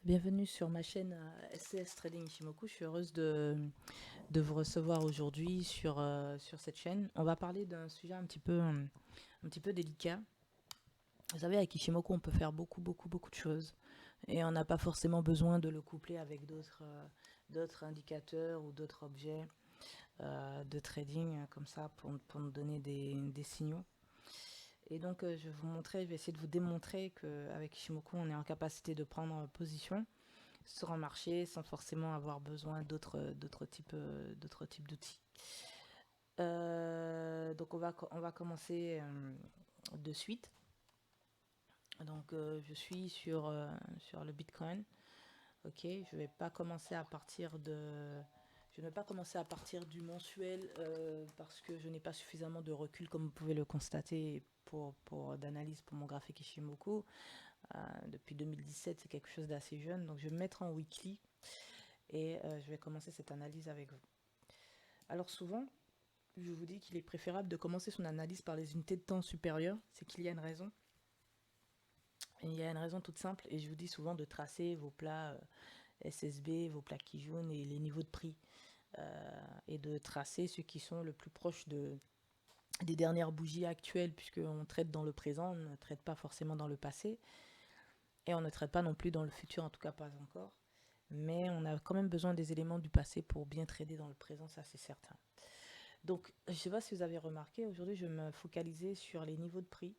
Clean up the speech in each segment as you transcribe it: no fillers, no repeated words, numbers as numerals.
Bienvenue sur ma chaîne SCS Trading Ishimoku. Je suis heureuse de vous recevoir aujourd'hui sur cette chaîne. On va parler d'un sujet un petit peu délicat. Vous savez, avec Ishimoku, on peut faire beaucoup de choses. Et on n'a pas forcément besoin de le coupler avec d'autres indicateurs ou d'autres objets de trading comme ça pour nous donner des signaux. Et donc, je vais essayer de vous démontrer qu'avec Ishimoku, on est en capacité de prendre position sur un marché sans forcément avoir besoin d'autres types d'outils. Donc on va commencer de suite. Donc je suis sur le Bitcoin. Ok, je vais pas commencer à partir de je ne vais pas commencer à partir du mensuel parce que je n'ai pas suffisamment de recul comme vous pouvez le constater pour d'analyse pour mon graphique Ishimoku. Depuis 2017, c'est quelque chose d'assez jeune. Donc je vais me mettre en weekly et je vais commencer cette analyse avec vous. Alors souvent, je vous dis qu'il est préférable de commencer son analyse par les unités de temps supérieures. C'est qu'il y a une raison. Et il y a une raison toute simple et je vous dis souvent de tracer vos plats SSB, vos plats Kijun et les niveaux de prix. Et de tracer ceux qui sont le plus proches des dernières bougies actuelles puisqu'on traite dans le présent, on ne traite pas forcément dans le passé. Et on ne traite pas non plus dans le futur, en tout cas pas encore. Mais on a quand même besoin des éléments du passé pour bien trader dans le présent, ça c'est certain. Donc, je ne sais pas si vous avez remarqué, aujourd'hui je vais me focaliser sur les niveaux de prix.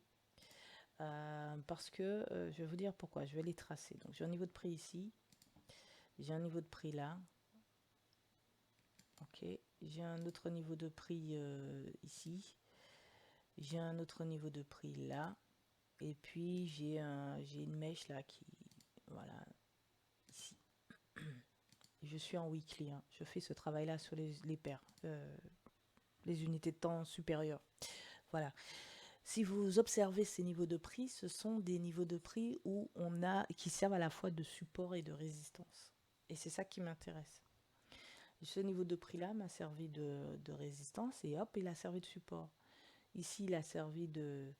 Parce que je vais vous dire pourquoi, je vais les tracer. Donc j'ai un niveau de prix ici, j'ai un niveau de prix là, ok, j'ai un autre niveau de prix ici, j'ai un autre niveau de prix là, et puis j'ai une mèche là qui, voilà, ici. Je suis en weekly, hein. Je fais ce travail là sur les paires, les unités de temps supérieures. Voilà. Si vous observez ces niveaux de prix, ce sont des niveaux de prix qui servent à la fois de support et de résistance. Et c'est ça qui m'intéresse. Ce niveau de prix-là m'a servi de résistance et hop, il a servi de support. Ici, il a servi de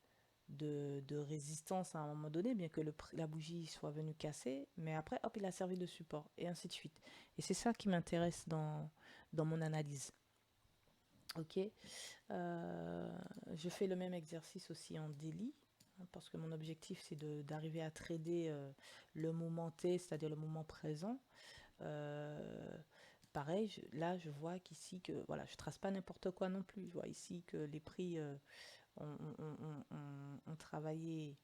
résistance à un moment donné, bien que la bougie soit venue casser, mais après, hop, il a servi de support, et ainsi de suite. Et c'est ça qui m'intéresse dans mon analyse. Ok, je fais le même exercice aussi en daily, hein, parce que mon objectif c'est d'arriver à trader le moment T, c'est-à-dire le moment présent. Euh, Pareil, là je vois qu'ici que voilà, je trace pas n'importe quoi non plus. Je vois ici que les prix ont travaillé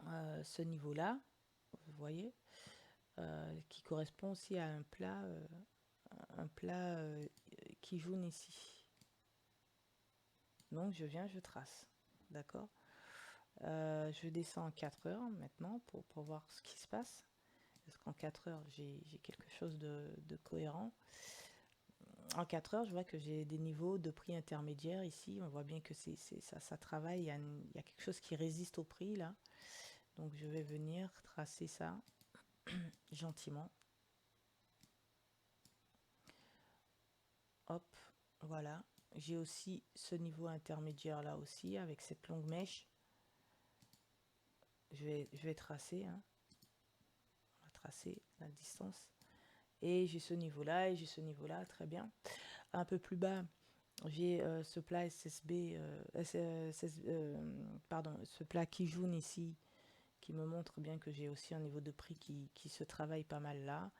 ce niveau-là, vous voyez, qui correspond aussi à un plat qui jaune ici. Donc je viens, je trace, d'accord. Je descends en 4 heures maintenant pour voir ce qui se passe. Parce qu'en 4 heures, j'ai quelque chose de cohérent. En 4 heures, je vois que j'ai des niveaux de prix intermédiaires ici. On voit bien que ça travaille. Il y a quelque chose qui résiste au prix là. Donc je vais venir tracer ça gentiment. Hop, voilà. J'ai aussi ce niveau intermédiaire là aussi avec cette longue mèche. Je vais tracer, hein. On va tracer la distance. Et j'ai ce niveau-là et j'ai ce niveau-là, très bien. Un peu plus bas, j'ai ce plat SSB, pardon, ce plat Kijun ici, qui me montre bien que j'ai aussi un niveau de prix qui se travaille pas mal là.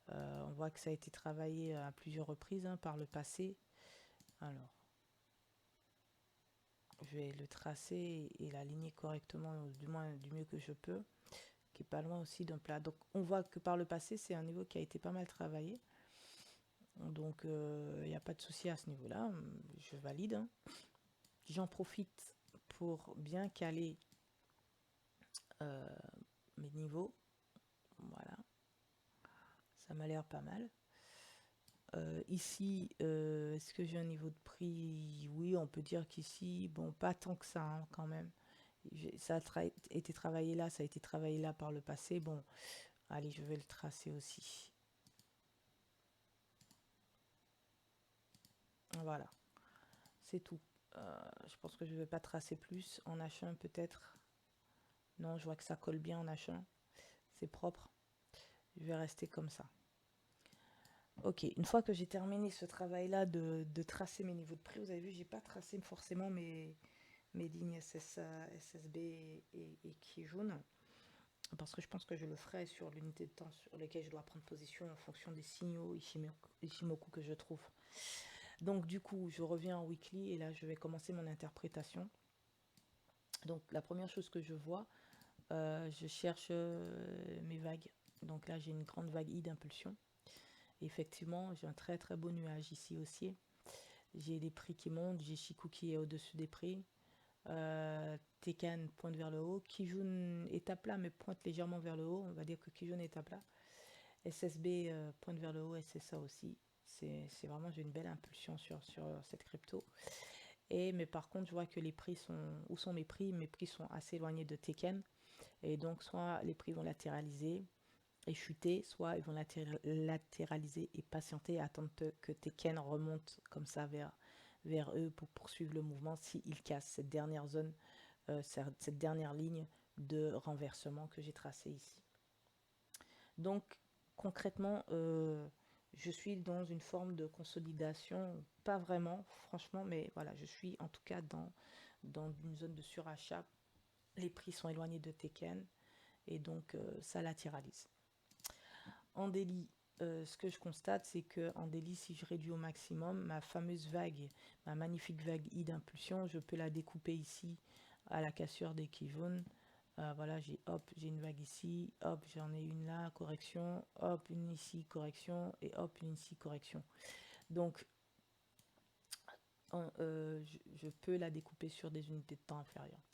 On voit que ça a été travaillé à plusieurs reprises, hein, par le passé. Alors, je vais le tracer et l'aligner correctement, du moins du mieux que je peux, qui est pas loin aussi d'un plat. Donc on voit que par le passé, c'est un niveau qui a été pas mal travaillé. Donc il n'y a pas de souci à ce niveau-là. Je valide, hein. J'en profite pour bien caler euh, mes niveaux. Voilà, ça m'a l'air pas mal. Ici, est-ce que j'ai un niveau de prix? Oui, on peut dire qu'ici, bon, pas tant que ça, hein, quand même. Ça a été travaillé là, ça a été travaillé là par le passé. Bon, allez, je vais le tracer aussi. Voilà, c'est tout. Je pense que je ne vais pas tracer plus. En H1 peut-être. Non, je vois que ça colle bien en H1. c'est propre. Je vais rester comme ça. Ok, une fois que j'ai terminé ce travail-là de tracer mes niveaux de prix, vous avez vu, j'ai pas tracé forcément mes lignes SSB et Kijun, parce que je pense que je le ferai sur l'unité de temps sur laquelle je dois prendre position en fonction des signaux Ishimoku que je trouve. Donc du coup, je reviens en weekly et là, je vais commencer mon interprétation. Donc la première chose que je vois, je cherche mes vagues. Donc là, j'ai une grande vague I d'impulsion. Effectivement, j'ai un très très beau nuage ici haussier. J'ai des prix qui montent, j'ai Chikou qui est au-dessus des prix. Tekken pointe vers le haut. Kijun est à plat mais pointe légèrement vers le haut. On va dire que Kijun est à plat. SSB pointe vers le haut, SSA aussi. C'est vraiment, j'ai une belle impulsion sur cette crypto. Mais par contre, je vois que les prix sont... Où sont mes prix? Mes prix sont assez éloignés de Tekken. Et donc, soit les prix vont latéraliser et chuter, soit ils vont latéraliser et patienter, attendre que Tekken remonte comme ça vers eux pour poursuivre le mouvement s'ils cassent cette dernière zone, cette dernière ligne de renversement que j'ai tracée ici. Donc concrètement, je suis dans une forme de consolidation, pas vraiment franchement, mais voilà, je suis en tout cas dans une zone de surachat. Les prix sont éloignés de Tekken et donc ça latéralise. En daily, ce que je constate, c'est que en daily, si je réduis au maximum ma fameuse vague, ma magnifique vague I d'impulsion, je peux la découper ici à la cassure des Kijun. Voilà, j'ai une vague ici, hop, j'en ai une là, correction, hop, une ici, correction, et hop, une ici, correction. Donc, je peux la découper sur des unités de temps inférieures.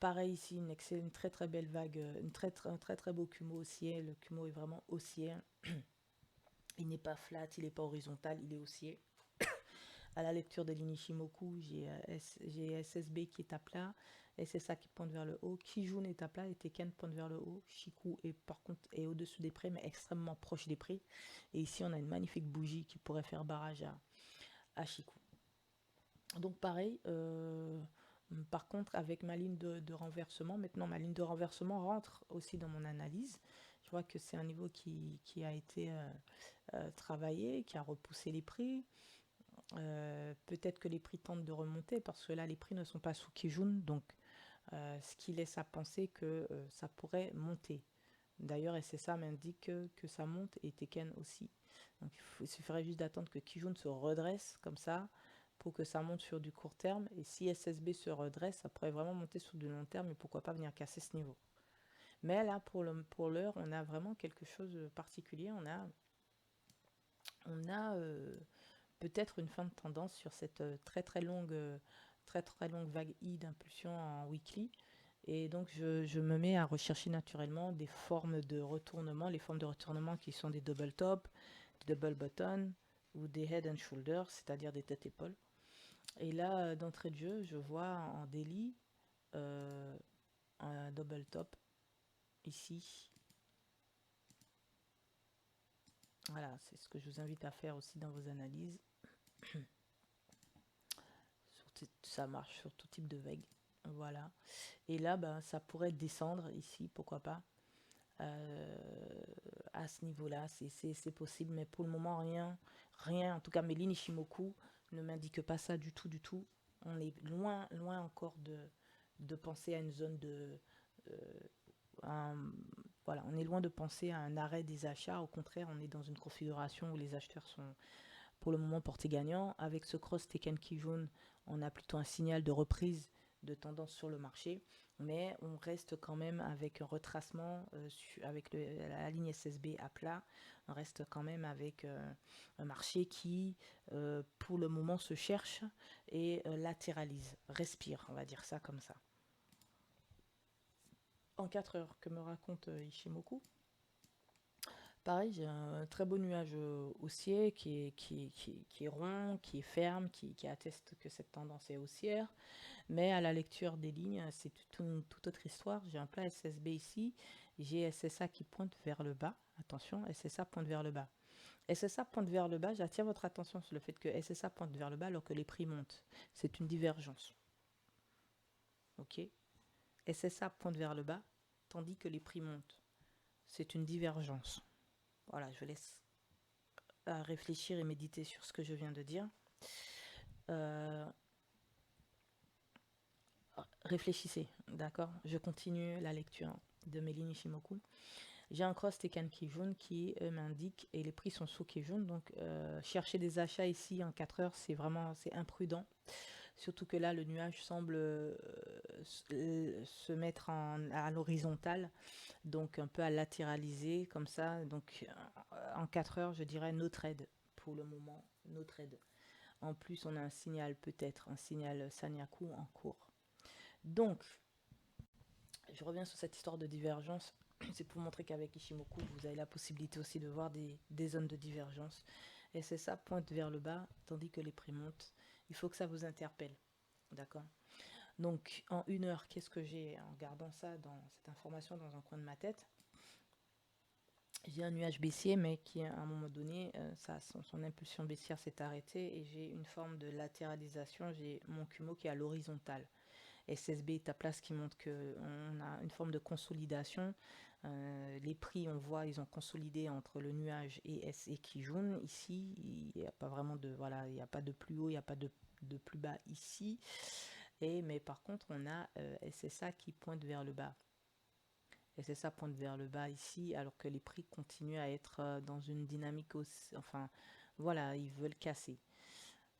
Pareil ici, une très très belle vague, un très très beau Kumo haussier. Le Kumo est vraiment haussier. Il n'est pas flat, il n'est pas horizontal, il est haussier. À la lecture de l'Inishimoku, j'ai SSB qui est à plat, SSA qui pointe vers le haut, Kijun est à plat et Tekken pointe vers le haut. Chikou est par contre est au-dessus des prix, mais extrêmement proche des prix. Et ici, on a une magnifique bougie qui pourrait faire barrage à Chikou. Donc pareil, par contre, avec ma ligne de renversement, maintenant ma ligne de renversement rentre aussi dans mon analyse. Je vois que c'est un niveau qui a été travaillé, qui a repoussé les prix. Peut-être que les prix tentent de remonter parce que là, les prix ne sont pas sous Kijun, donc ce qui laisse à penser que ça pourrait monter. D'ailleurs, SSA m'indique que ça monte et Tekken aussi. Donc il suffirait juste d'attendre que Kijun se redresse comme ça pour que ça monte sur du court terme. Et si SSB se redresse, ça pourrait vraiment monter sur du long terme et pourquoi pas venir casser ce niveau. Mais là, pour l'heure, on a vraiment quelque chose de particulier. On a peut-être une fin de tendance sur cette très très longue vague I d'impulsion en weekly. Et donc je me mets à rechercher naturellement des formes de retournement, les formes de retournement qui sont des double top, des double bottom ou des head and shoulders, c'est-à-dire des têtes-épaules. Et là, d'entrée de jeu, je vois en daily un double top ici. Voilà, c'est ce que je vous invite à faire aussi dans vos analyses. Ça marche sur tout type de vague. Voilà. Et là, ben, ça pourrait descendre ici, pourquoi pas. À ce niveau-là, c'est possible, mais pour le moment, rien. En tout cas, mes lignes Ishimoku ne m'indiquent pas ça du tout, du tout. On est loin encore de penser à une zone de... voilà, on est loin de penser à un arrêt des achats. Au contraire, on est dans une configuration où les acheteurs sont pour le moment portés gagnants. Avec ce cross Tekken Kijun, on a plutôt un signal de reprise de tendance sur le marché, mais on reste quand même avec un retracement avec la ligne SSB à plat. On reste quand même avec un marché qui pour le moment se cherche et latéralise, respire, on va dire ça comme ça. En 4 heures, que me raconte Ishimoku? Pareil, j'ai un très beau nuage haussier qui est rond, qui est ferme, qui atteste que cette tendance est haussière. Mais à la lecture des lignes, c'est toute autre histoire. J'ai un plat SSB ici, j'ai SSA qui pointe vers le bas. Attention, SSA pointe vers le bas. SSA pointe vers le bas, j'attire votre attention sur le fait que SSA pointe vers le bas alors que les prix montent. C'est une divergence. Ok. SSA pointe vers le bas, tandis que les prix montent. c'est une divergence. Voilà, je vous laisse réfléchir et méditer sur ce que je viens de dire. Euh, Réfléchissez, d'accord? Je continue la lecture de Meli Nishimoku. J'ai un cross Tekken Kijun qui m'indique, et les prix sont sous Kijun, donc chercher des achats ici en 4 heures, c'est imprudent. Surtout que là, le nuage semble se mettre à l'horizontale, donc un peu à latéraliser comme ça. Donc en 4 heures, je dirais no trade pour le moment, no trade. En plus, on a un signal, peut-être un signal Sanyaku en cours. Donc, je reviens sur cette histoire de divergence. C'est pour montrer qu'avec Ishimoku, vous avez la possibilité aussi de voir des zones de divergence. Et c'est ça, pointe vers le bas, tandis que les prix montent. Il faut que ça vous interpelle. D'accord? Donc, en 1 heure, qu'est-ce que j'ai en gardant ça, dans cette information dans un coin de ma tête? J'ai un nuage baissier, mais qui, à un moment donné, son impulsion baissière s'est arrêtée et j'ai une forme de latéralisation. J'ai mon Kumo qui est à l'horizontale. SSB est à place qui montre qu'on a une forme de consolidation. Les prix, on voit, ils ont consolidé entre le nuage et Kijun. Ici, il n'y a pas vraiment de, voilà, il n'y a pas de plus haut, il n'y a pas de plus bas ici. Mais par contre, on a SSA qui pointe vers le bas. SSA pointe vers le bas ici, alors que les prix continuent à être dans une dynamique aussi, enfin, voilà, ils veulent casser.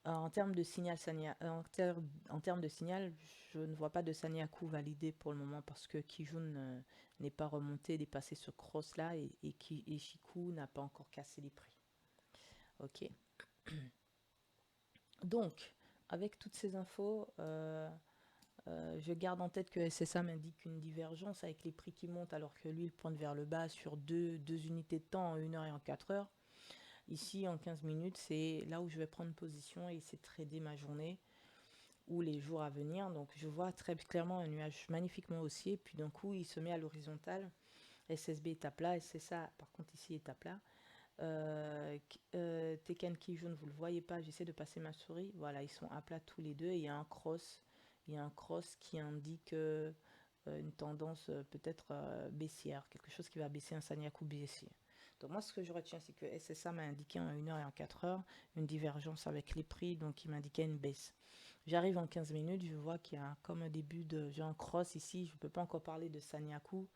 En termes de signal, en termes de signal, je ne vois pas de Sanyaku validé pour le moment parce que Kijun n'est pas remonté, dépassé ce cross là et Shiku n'a pas encore cassé les prix. Ok. Donc, avec toutes ces infos, je garde en tête que SSA m'indique une divergence avec les prix qui montent alors que lui il pointe vers le bas sur deux unités de temps en 1 heure et en 4 heures. Ici, en 15 minutes, c'est là où je vais prendre position et essayer de trader ma journée ou les jours à venir. Donc, je vois très clairement un nuage magnifiquement haussier. Puis d'un coup, il se met à l'horizontale. SSB est à plat. SSA, par contre, ici est à plat. Tekken Kijun, vous ne le voyez pas. J'essaie de passer ma souris. Voilà, ils sont à plat tous les deux. Et il y a un cross. Il y a un cross qui indique une tendance peut-être baissière. Quelque chose qui va baisser, un Sanyaku baissier. Donc moi, ce que je retiens, c'est que SSA m'a indiqué en 1 heure et en 4 heures une divergence avec les prix, donc il m'indiquait une baisse. J'arrive en 15 minutes, je vois qu'il y a comme un début de... J'ai un cross ici, je ne peux pas encore parler de Sanyaku,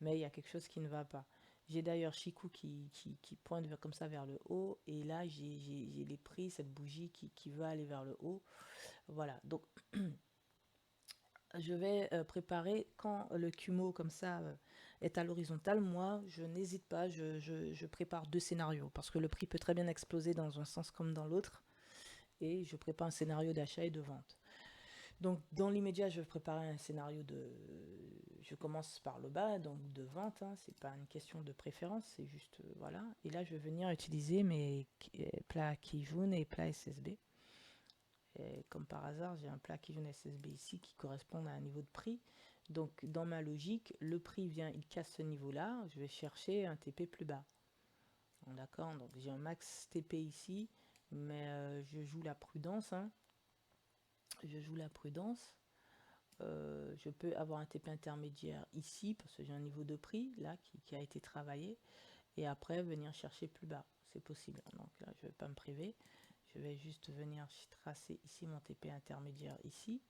mais il y a quelque chose qui ne va pas. J'ai d'ailleurs Shiku qui pointe comme ça vers le haut, et là j'ai les prix, cette bougie qui va aller vers le haut. Voilà, donc je vais préparer quand le Kumo comme ça est à l'horizontale. Moi, je n'hésite pas, je prépare 2 scénarios parce que le prix peut très bien exploser dans un sens comme dans l'autre. Et je prépare un scénario d'achat et de vente. Donc, dans l'immédiat, je vais préparer un scénario de. Je commence par le bas, donc de vente. Hein, c'est pas une question de préférence, c'est juste voilà. Et là, je vais venir utiliser mes plats Kijun et plats SSB. Et comme par hasard, j'ai un plat Kijun SSB ici qui correspond à un niveau de prix. Donc, dans ma logique, le prix vient, il casse ce niveau-là. Je vais chercher un TP plus bas. D'accord. Donc, j'ai un max TP ici, mais je joue la prudence. Hein. Je joue la prudence. Je peux avoir un TP intermédiaire ici parce que j'ai un niveau de prix là qui a été travaillé et après venir chercher plus bas, c'est possible. Donc là je vais pas me priver, je vais juste venir tracer ici mon TP intermédiaire ici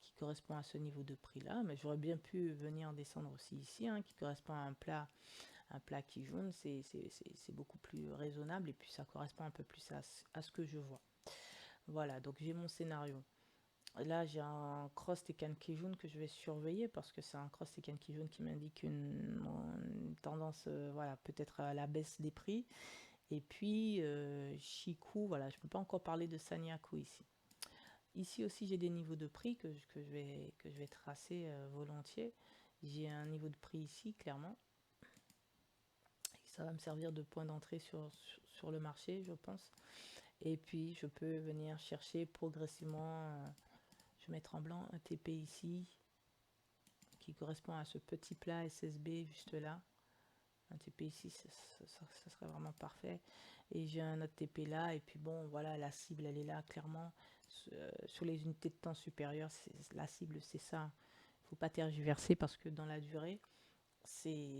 qui correspond à ce niveau de prix là, mais j'aurais bien pu venir descendre aussi ici hein, qui correspond à un plat qui jaune, c'est beaucoup plus raisonnable et puis ça correspond un peu plus à ce que je vois. Voilà, donc j'ai mon scénario. Là, j'ai un cross Tekken Kijun que je vais surveiller parce que c'est un cross Tekken Kijun qui m'indique une tendance, voilà, peut-être à la baisse des prix. Et puis, Shiku, voilà, je ne peux pas encore parler de Sanyaku ici. Ici aussi, j'ai des niveaux de prix que je vais tracer volontiers. J'ai un niveau de prix ici, clairement. Et ça va me servir de point d'entrée sur le marché, je pense. Et puis, je peux venir chercher progressivement. Je vais mettre en blanc un TP ici qui correspond à ce petit plat SSB juste là. Un TP ici, ça serait vraiment parfait. Et j'ai un autre TP là. Et puis bon, voilà, la cible, elle est là, clairement. Sur les unités de temps supérieures, la cible, c'est ça. Il ne faut pas tergiverser parce que dans la durée, c'est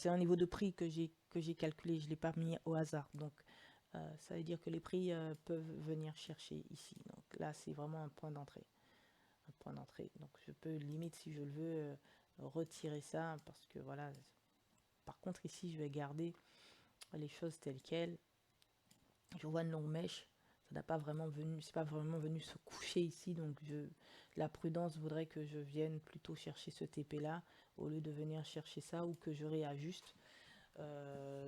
un niveau de prix que j'ai calculé, je ne l'ai pas mis au hasard. Donc, ça veut dire que les prix peuvent venir chercher ici. Donc là, c'est vraiment un point d'entrée. Un point d'entrée. Donc, je peux limite, si je le veux, retirer ça parce que voilà. Par contre, ici, je vais garder les choses telles quelles. Je vois une longue mèche. Ça n'a pas vraiment venu, c'est pas vraiment venu se coucher ici. Donc, la prudence voudrait que je vienne plutôt chercher ce TP là au lieu de venir chercher ça ou que je réajuste.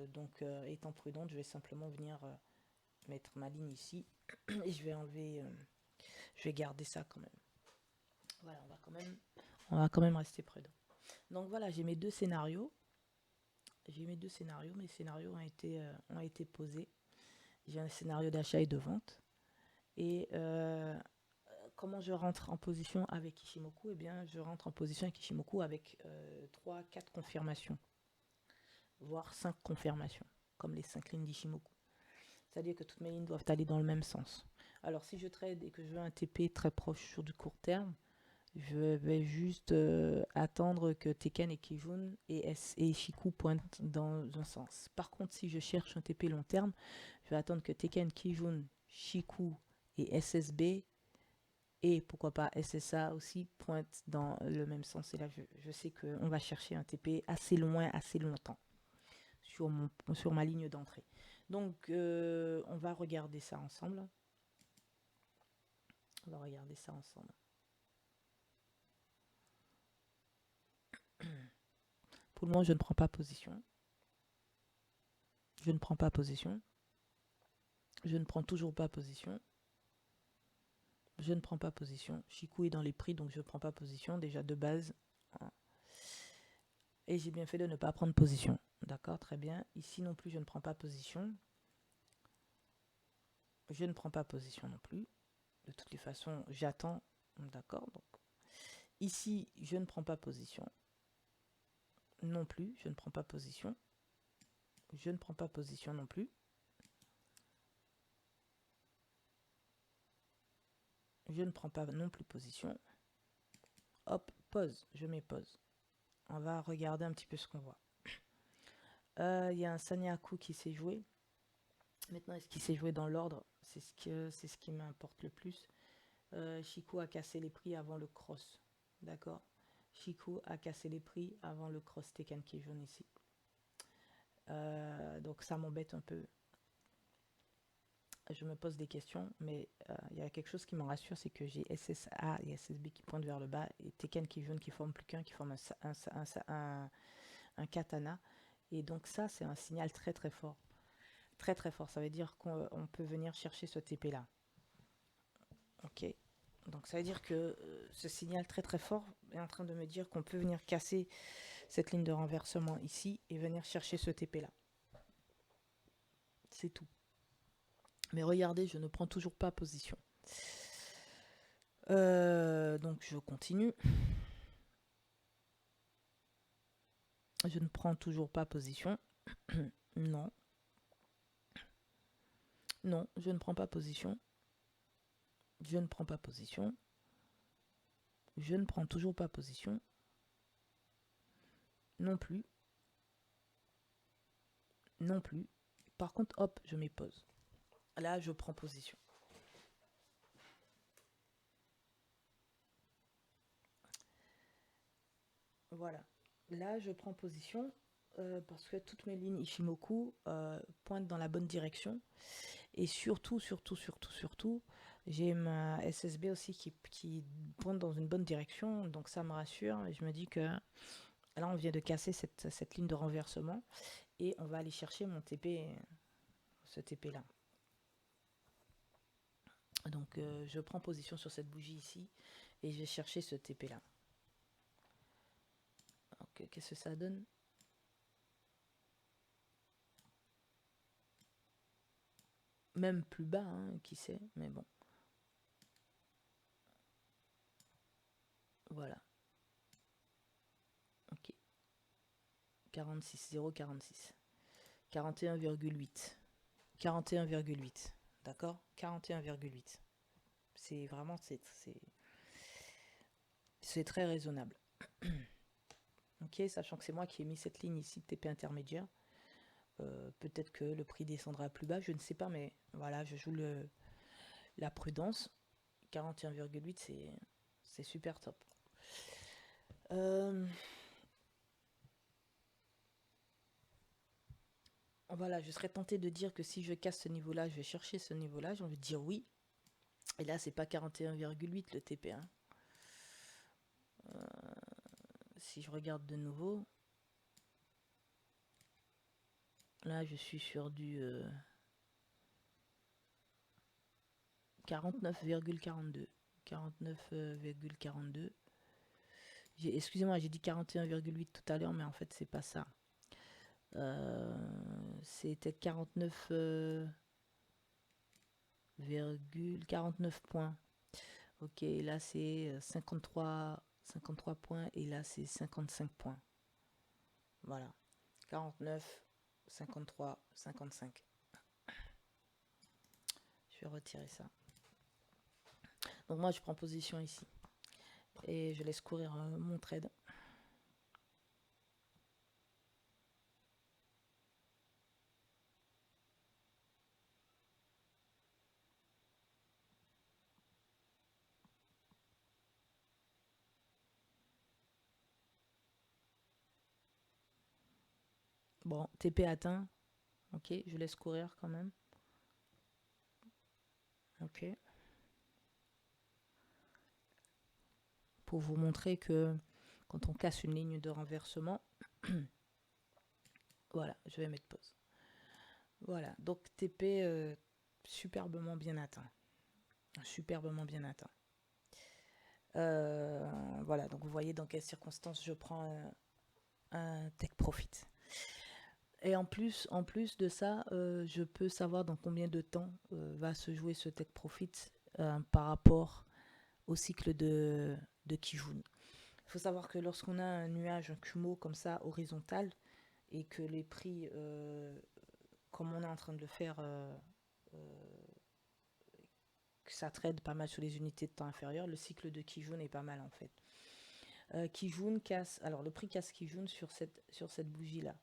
Donc, étant prudente, je vais simplement venir mettre ma ligne ici et je vais enlever, je vais garder ça quand même. Voilà, on va quand même rester prudent. Donc voilà, j'ai mes deux scénarios. Mes scénarios ont été posés. J'ai un scénario d'achat et de vente. Et comment je rentre en position avec Ishimoku? Eh bien, je rentre en position avec Ishimoku avec 3-4 confirmations, voire 5 confirmations, comme les 5 lignes d'Ishimoku. C'est-à-dire que toutes mes lignes doivent aller dans le même sens. Alors, si je trade et que je veux un TP très proche sur du court terme, je vais juste attendre que Teken et Kijun et Shiku pointent dans un sens. Par contre, si je cherche un TP long terme, je vais attendre que Teken, Kijun, Shiku et SSB et pourquoi pas SSA aussi pointent dans le même sens. Et là, je sais qu'on va chercher un TP assez loin, assez longtemps sur ma ligne d'entrée. Donc, on va regarder ça ensemble. On va regarder ça ensemble. Pour le moment, je ne prends pas position. Je ne prends pas position. Je ne prends toujours pas position. Je ne prends pas position. Shiku est dans les prix, donc je ne prends pas position, déjà de base. Et j'ai bien fait de ne pas prendre position. D'accord, très bien. Ici non plus, je ne prends pas position. Je ne prends pas position non plus. De toutes les façons, j'attends. D'accord, donc ici, je ne prends pas position. Non plus, je ne prends pas position. Je ne prends pas position non plus. Je ne prends pas non plus position. Hop, pause, je mets pause. On va regarder un petit peu ce qu'on voit. Il y a un Sanyaku qui s'est joué. Maintenant, est-ce qu'il s'est joué dans l'ordre? C'est ce qui m'importe le plus. Shiku a cassé les prix avant le cross. D'accord. Shiku a cassé les prix avant le cross Teken qui est jaune ici. Donc ça m'embête un peu. Je me pose des questions, mais il y a quelque chose qui me rassure, c'est que j'ai SSA et SSB qui pointent vers le bas et Teken qui est jaune qui forme plus qu'un, qui forme un katana. Et donc ça, c'est un signal très très fort. Très très fort, ça veut dire qu'on peut venir chercher ce TP là. Ok. Donc ça veut dire que ce signal très très fort est en train de me dire qu'on peut venir casser cette ligne de renversement ici et venir chercher ce TP là. C'est tout. Mais regardez, je ne prends toujours pas position. Donc je continue. Je ne prends toujours pas position. Non. Non, je ne prends pas position. Je ne prends pas position. Je ne prends toujours pas position. Non plus. Non plus. Par contre, hop, je mets pause. Là, je prends position. Voilà. Là, je prends position parce que toutes mes lignes Ishimoku pointent dans la bonne direction. Et surtout, j'ai ma SSB aussi qui pointe dans une bonne direction. Donc ça me rassure. Et je me dis que là, on vient de casser cette ligne de renversement. Et on va aller chercher mon TP, ce TP là. Donc je prends position sur cette bougie ici. Et je vais chercher ce TP là. Donc qu'est-ce que ça donne? Même plus bas, hein, qui sait, mais bon. Voilà. Ok. 46, 0,46. 41,8. 41,8. D'accord? 41,8. C'est vraiment, c'est très raisonnable. Ok, sachant que c'est moi qui ai mis cette ligne ici de TP intermédiaire. Peut-être que le prix descendra plus bas, je ne sais pas, mais voilà, je joue la prudence. 41,8, c'est super top. Voilà, je serais tentée de dire que si je casse ce niveau-là, je vais chercher ce niveau-là. J'ai envie de dire oui. Et là, c'est pas 41,8 le TP. Hein. Si je regarde de nouveau, là, je suis sur du 49,42. 49,42. Excusez-moi, j'ai dit 41,8 tout à l'heure, mais en fait, c'est pas ça. C'était 49,49 points. Ok, là c'est 53 points et là c'est 55 points. Voilà. 49, 53, 55. Je vais retirer ça. Donc moi je prends position ici. Et je laisse courir mon trade. Bon, TP atteint. Ok, je laisse courir quand même. Ok. Pour vous montrer que quand on casse une ligne de renversement, voilà, je vais mettre pause. Voilà, donc TP superbement bien atteint. Superbement bien atteint. Voilà, donc vous voyez dans quelles circonstances je prends un take profit. Et en plus de ça, je peux savoir dans combien de temps va se jouer ce take profit par rapport au cycle de Kijun. Il faut savoir que lorsqu'on a un nuage, un Kumo comme ça, horizontal, et que les prix, comme on est en train de le faire, que ça trade pas mal sur les unités de temps inférieures, le cycle de Kijun est pas mal en fait. Kijun casse, alors le prix casse Kijun sur cette bougie-là.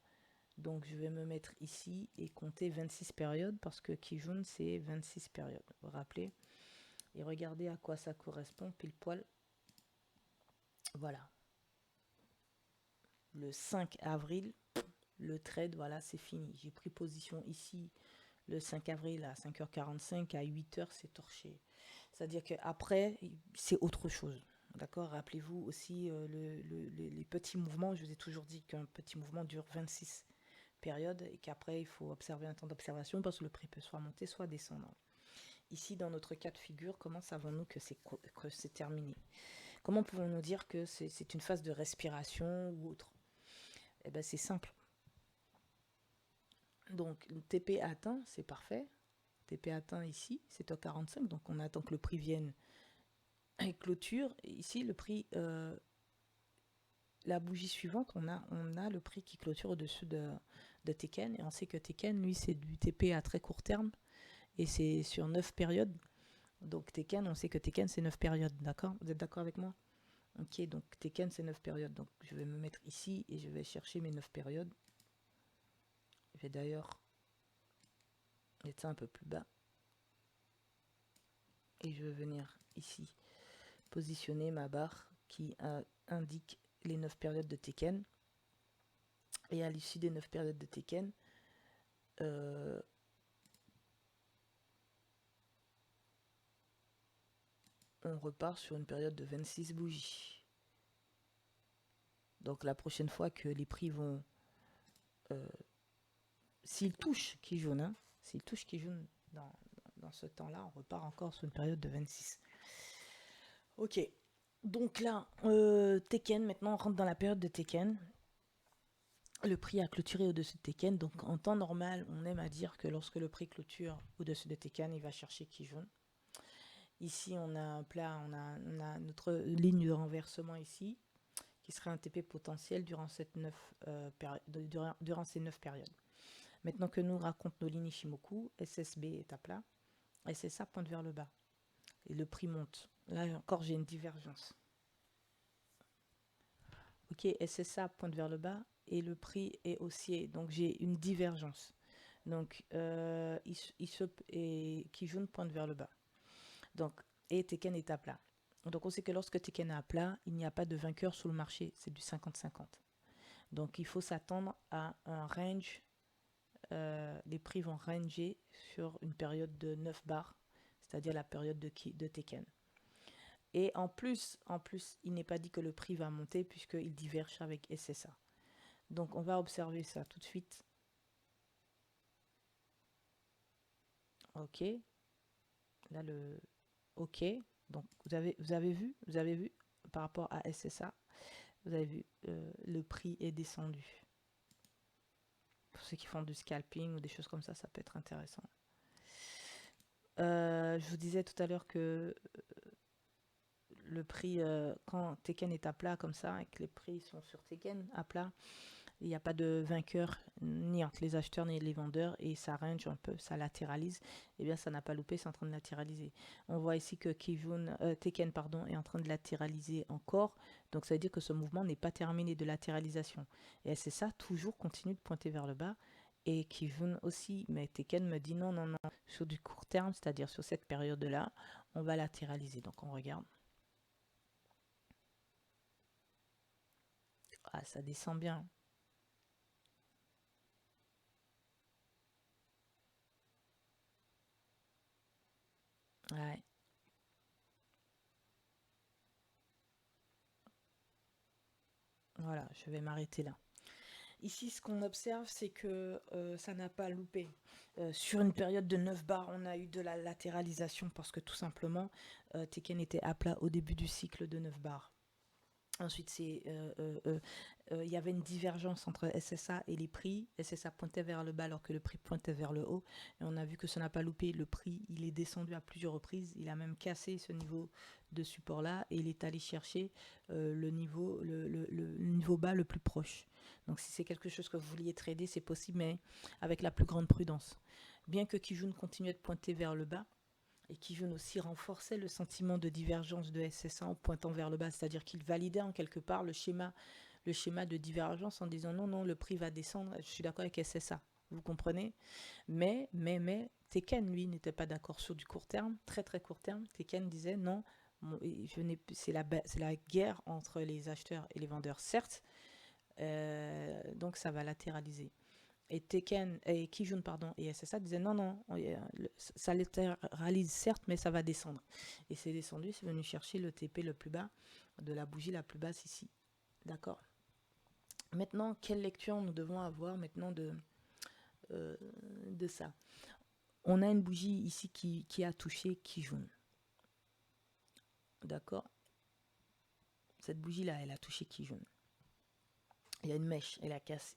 Donc je vais me mettre ici et compter 26 périodes parce que Kijun c'est 26 périodes. Vous vous rappelez? Et regardez à quoi ça correspond pile poil. Voilà. Le 5 avril, le trade, voilà, c'est fini. J'ai pris position ici le 5 avril à 5h45, à 8h c'est torché. C'est-à-dire qu'après, c'est autre chose. D'accord. Rappelez-vous aussi les petits mouvements. Je vous ai toujours dit qu'un petit mouvement dure 26 périodes et qu'après, il faut observer un temps d'observation parce que le prix peut soit monter, soit descendre. Ici, dans notre cas de figure, comment savons-nous que c'est terminé? Comment pouvons-nous dire que c'est une phase de respiration ou autre? Eh bien, c'est simple. Donc, le TP atteint, c'est parfait. TP atteint ici, c'est à 45, donc on attend que le prix vienne et clôture. Et ici, le prix, la bougie suivante, on a le prix qui clôture au-dessus de Tekken. Et on sait que Tekken, lui, c'est du TP à très court terme. Et c'est sur 9 périodes. Donc Tekken, on sait que Tekken, c'est 9 périodes. D'accord? Vous êtes d'accord avec moi? Ok, donc Tekken, c'est 9 périodes. Donc je vais me mettre ici et je vais chercher mes 9 périodes. Je vais d'ailleurs mettre ça un peu plus bas. Et je vais venir ici positionner ma barre qui indique les 9 périodes de Tekken. Et à l'issue des 9 périodes de Tekken, on repart sur une période de 26 bougies. Donc la prochaine fois que les prix vont... s'ils touchent Kijun, hein, s'ils touchent Kijun dans ce temps-là, on repart encore sur une période de 26. Ok. Donc là, Tekken, maintenant on rentre dans la période de Tekken. Le prix a clôturé au-dessus de Tekken. Donc en temps normal, on aime à dire que lorsque le prix clôture au-dessus de Tekken, il va chercher Kijun. Ici, on a un plat, on a notre ligne de renversement ici, qui serait un TP potentiel durant ces 9 périodes. Maintenant que nous racontent nos lignes Ishimoku, SSB est à plat, SSA pointe vers le bas. Et le prix monte. Là encore, j'ai une divergence. Ok, SSA pointe vers le bas et le prix est haussier. Donc j'ai une divergence. Donc et Kijun pointe vers le bas. Donc, et Teken est à plat. Donc on sait que lorsque Teken est à plat, il n'y a pas de vainqueur sur le marché, c'est du 50-50. Donc il faut s'attendre à un range. Les prix vont ranger sur une période de 9 bars, c'est-à-dire la période de Teken. Et en plus, il n'est pas dit que le prix va monter puisqu'il diverge avec SSA. Donc on va observer ça tout de suite. Ok. Là le OK. Donc vous avez vu par rapport à SSA, vous avez vu le prix est descendu. Pour ceux qui font du scalping ou des choses comme ça peut être intéressant. Je vous disais tout à l'heure que le prix, quand Teken est à plat comme ça, et que les prix sont sur Teken à plat, il n'y a pas de vainqueur ni entre les acheteurs ni les vendeurs et ça range un peu, ça latéralise. Eh bien, ça n'a pas loupé, c'est en train de latéraliser. On voit ici que Teken est en train de latéraliser encore. Donc, ça veut dire que ce mouvement n'est pas terminé de latéralisation. Et c'est ça, toujours continue de pointer vers le bas. Et Kijun aussi, mais Teken me dit non, non, non. Sur du court terme, c'est-à-dire sur cette période-là, on va latéraliser. Donc, on regarde. Ah, ça descend bien. Ouais. Voilà, je vais m'arrêter là. Ici, ce qu'on observe, c'est que ça n'a pas loupé. Sur une période de 9 bars, on a eu de la latéralisation parce que tout simplement, Teken était à plat au début du cycle de 9 bars. Ensuite, il y avait une divergence entre SSA et les prix. SSA pointait vers le bas alors que le prix pointait vers le haut. Et on a vu que ça n'a pas loupé. Le prix, il est descendu à plusieurs reprises. Il a même cassé ce niveau de support-là et il est allé chercher le niveau bas le plus proche. Donc si c'est quelque chose que vous vouliez trader, c'est possible, mais avec la plus grande prudence. Bien que Kijun continue de pointer vers le bas, et Kijun aussi renforçait le sentiment de divergence de SSA en pointant vers le bas, c'est-à-dire qu'il validait en quelque part le schéma de divergence en disant non, non, le prix va descendre, je suis d'accord avec SSA, vous comprenez, mais, Teken, lui, n'était pas d'accord sur du court terme, très très court terme. Teken disait non, c'est la guerre entre les acheteurs et les vendeurs, certes, donc ça va latéraliser. Et Kijun et SSA disaient non, non, ça latéralise certes, mais ça va descendre. Et c'est descendu, c'est venu chercher le TP le plus bas de la bougie la plus basse ici. D'accord. Maintenant, quelle lecture nous devons avoir maintenant de ça? On a une bougie ici qui a touché Kijun. D'accord. Cette bougie-là, elle a touché Kijun. Il y a une mèche, elle a cassé.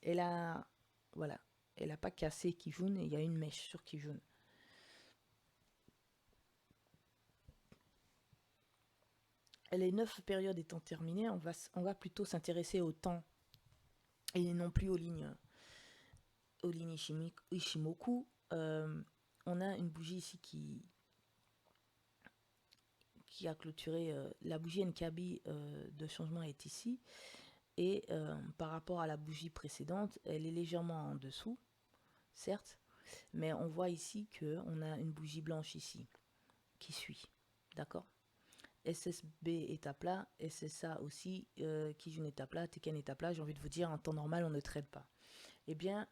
Voilà. Elle n'a pas cassé Kijun et il y a une mèche sur Kijun. Les 9 périodes étant terminées, on va plutôt s'intéresser au temps et non plus aux lignes Ishimoku. On a une bougie ici qui a clôturé. La bougie Nkabi de changement est ici. Et par rapport à la bougie précédente, elle est légèrement en dessous, certes. Mais on voit ici qu'on a une bougie blanche ici qui suit. D'accord. SSB est à plat, SSA aussi, Kijun est à plat, Teken est à plat. J'ai envie de vous dire, en temps normal, on ne trade pas. Eh bien,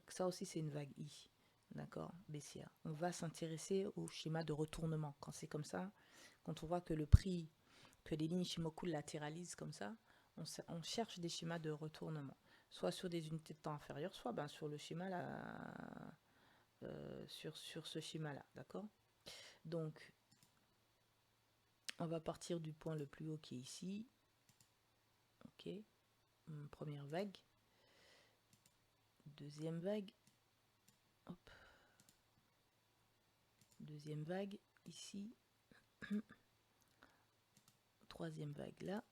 ça aussi, c'est une vague I. D'accord, baissière. On va s'intéresser au schéma de retournement. Quand c'est comme ça, quand on voit que le prix, que les lignes Shimoku latéralisent comme ça, on cherche des schémas de retournement. Soit sur des unités de temps inférieures, soit sur le schéma là, sur ce schéma-là. D'accord. Donc, on va partir du point le plus haut qui est ici. Ok. Première vague. Deuxième vague. Hop. Deuxième vague ici. Troisième vague là.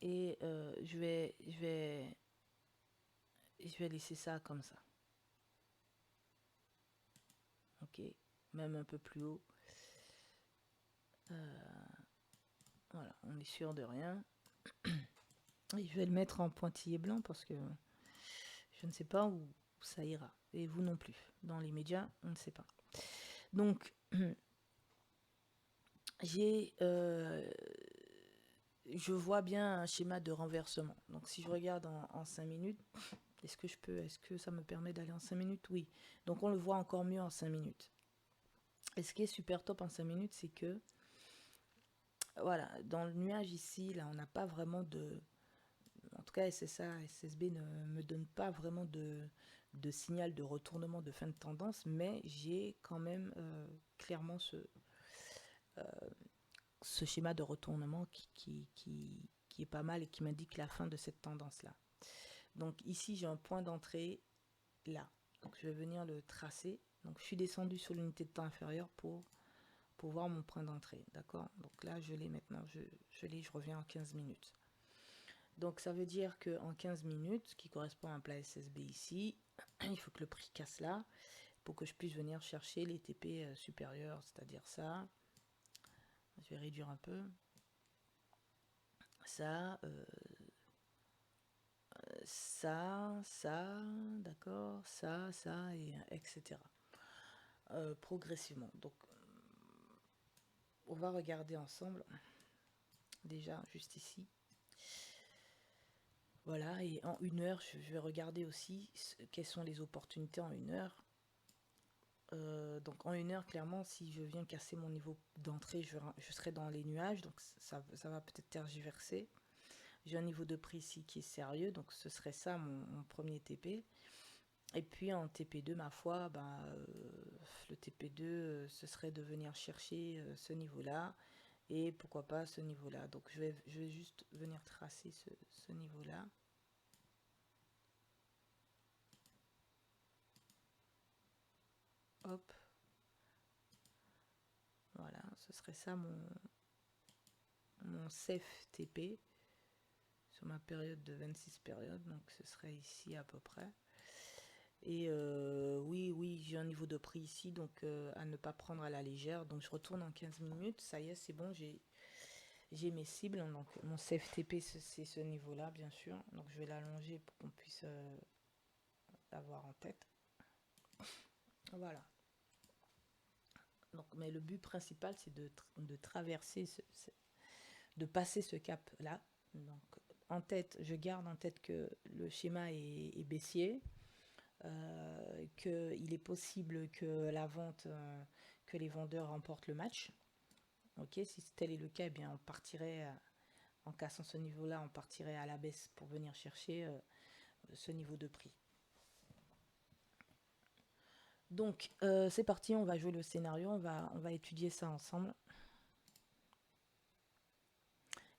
Et je vais laisser ça comme ça. Ok. Même un peu plus haut. Voilà, on est sûr de rien. Et je vais le mettre en pointillé blanc parce que je ne sais pas où ça ira. Et vous non plus. Dans les médias, on ne sait pas. Donc, je vois bien un schéma de renversement. Donc, si je regarde en 5 minutes, est-ce que ça me permet d'aller en 5 minutes? Oui. Donc, on le voit encore mieux en 5 minutes. Et ce qui est super top en 5 minutes, c'est que, voilà, dans le nuage ici, là, on n'a pas vraiment de... En tout cas, SSA, SSB ne me donne pas vraiment de signal de retournement de fin de tendance, mais j'ai quand même clairement ce schéma de retournement qui est pas mal et qui m'indique la fin de cette tendance-là. Donc ici, j'ai un point d'entrée là. Donc je vais venir le tracer. Donc je suis descendu sur l'unité de temps inférieure pour voir mon point d'entrée. D'accord? Donc là, je l'ai maintenant. Je reviens en 15 minutes. Donc ça veut dire qu'en 15 minutes, qui correspond à un plat SSB ici, il faut que le prix casse là pour que je puisse venir chercher les TP supérieurs, c'est-à-dire ça. Je vais réduire un peu. Ça, ça, d'accord, ça, et etc. Progressivement. Donc, on va regarder ensemble, déjà, juste ici. Voilà, et en 1 heure, je vais regarder aussi quelles sont les opportunités en 1 heure. Donc en 1 heure, clairement, si je viens casser mon niveau d'entrée, je serai dans les nuages, donc ça va peut-être tergiverser. J'ai un niveau de prix ici qui est sérieux, donc ce serait ça mon premier TP. Et puis en TP2, ma foi, le TP2, ce serait de venir chercher ce niveau-là, et pourquoi pas ce niveau-là. Donc je vais juste venir tracer ce niveau-là. Hop. Voilà, ce serait ça mon safe TP sur ma période de 26 périodes, donc ce serait ici à peu près. Et oui, j'ai un niveau de prix ici, donc à ne pas prendre à la légère. Donc je retourne en 15 minutes, ça y est, c'est bon, j'ai mes cibles. Donc mon CFTP, c'est ce niveau-là, bien sûr. Donc je vais l'allonger pour qu'on puisse l'avoir en tête. Voilà. Donc, mais le but principal, c'est de traverser, de passer ce cap-là. Donc en tête, je garde en tête que le schéma est baissier. Qu'il est possible que la vente, que les vendeurs remportent le match. Ok, si tel est le cas, eh bien on partirait en cassant ce niveau-là, on partirait à la baisse pour venir chercher ce niveau de prix. Donc c'est parti, on va jouer le scénario, on va étudier ça ensemble.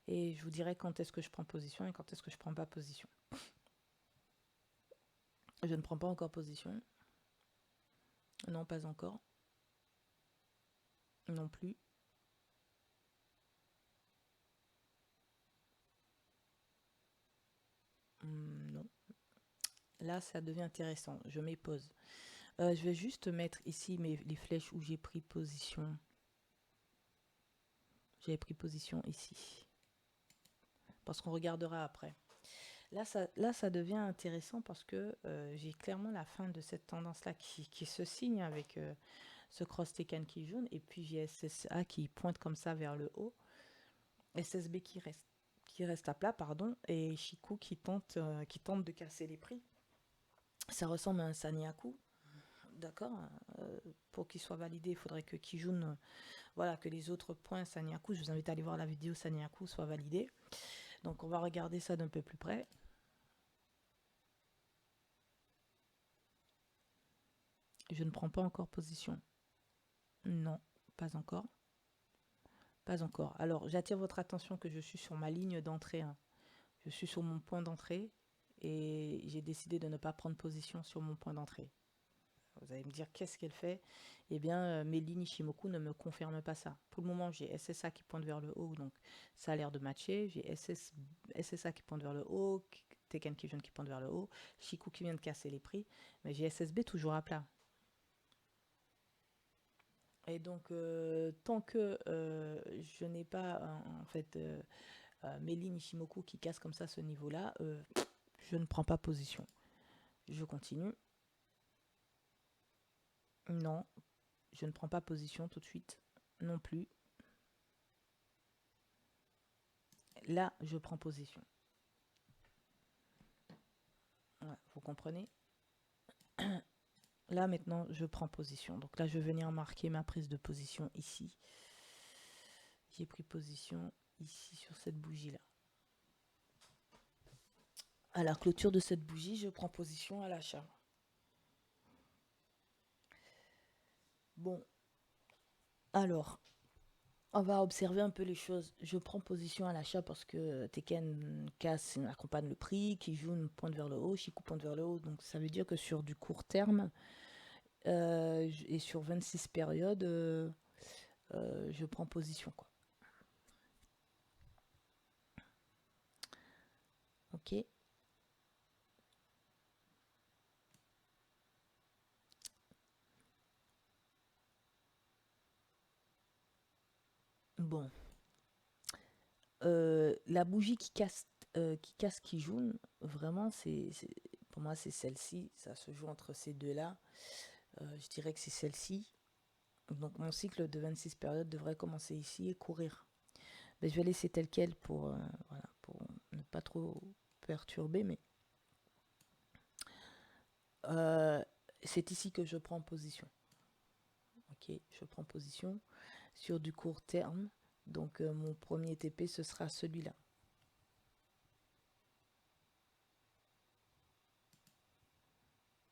Et je vous dirai quand est-ce que je prends position et quand est-ce que je prends pas position. Je ne prends pas encore position. Non, pas encore. Non plus. Non. Là, ça devient intéressant. Je mets pause. Je vais juste mettre ici les flèches où j'ai pris position. J'avais pris position ici. Parce qu'on regardera après. Là, ça devient intéressant parce que j'ai clairement la fin de cette tendance-là qui se signe avec ce cross Tekken qui jaune. Et puis j'ai SSA qui pointe comme ça vers le haut. SSB qui reste à plat, pardon. Et Chikou qui tente de casser les prix. Ça ressemble à un Sanyaku. D'accord. Pour qu'il soit validé, il faudrait que Kijun, voilà, que les autres points Sanyaku, je vous invite à aller voir la vidéo Sanyaku, soient validés. Donc on va regarder ça d'un peu plus près. Je ne prends pas encore position. Non, pas encore. Pas encore. Alors j'attire votre attention que je suis sur ma ligne d'entrée. Hein. Je suis sur mon point d'entrée et j'ai décidé de ne pas prendre position sur mon point d'entrée. Vous allez me dire qu'est-ce qu'elle fait? Eh bien, mes lignes Ishimoku ne me confirment pas ça. Pour le moment, j'ai SSA qui pointe vers le haut, donc ça a l'air de matcher. J'ai SSA qui pointe vers le haut, Tekken qui vient qui pointe vers le haut, Shiku qui vient de casser les prix, mais j'ai SSB toujours à plat. Et donc, tant que je n'ai pas, en fait, Meli Nishimoku qui casse comme ça ce niveau-là, je ne prends pas position. Je continue. Non, je ne prends pas position tout de suite. Non plus. Là, je prends position. Ouais, vous comprenez? Là, maintenant, je prends position. Donc là, je vais venir marquer ma prise de position ici. J'ai pris position ici sur cette bougie-là. À la clôture de cette bougie, je prends position à l'achat. Bon, alors, on va observer un peu les choses. Je prends position à l'achat parce que Tekken casse accompagne le prix, qui joue une pointe vers le haut, Shiku pointe vers le haut. Donc ça veut dire que sur du court terme et sur 26 périodes, je prends position, quoi. Ok. Bon. La bougie qui jaune, vraiment, pour moi, c'est celle-ci. Ça se joue entre ces deux-là. Je dirais que c'est celle-ci. Donc mon cycle de 26 périodes devrait commencer ici et courir. Mais je vais laisser tel quel voilà, pour ne pas trop perturber. Mais euh, c'est ici que je prends position. Ok, je prends position sur du court terme. Donc mon premier TP, ce sera celui-là.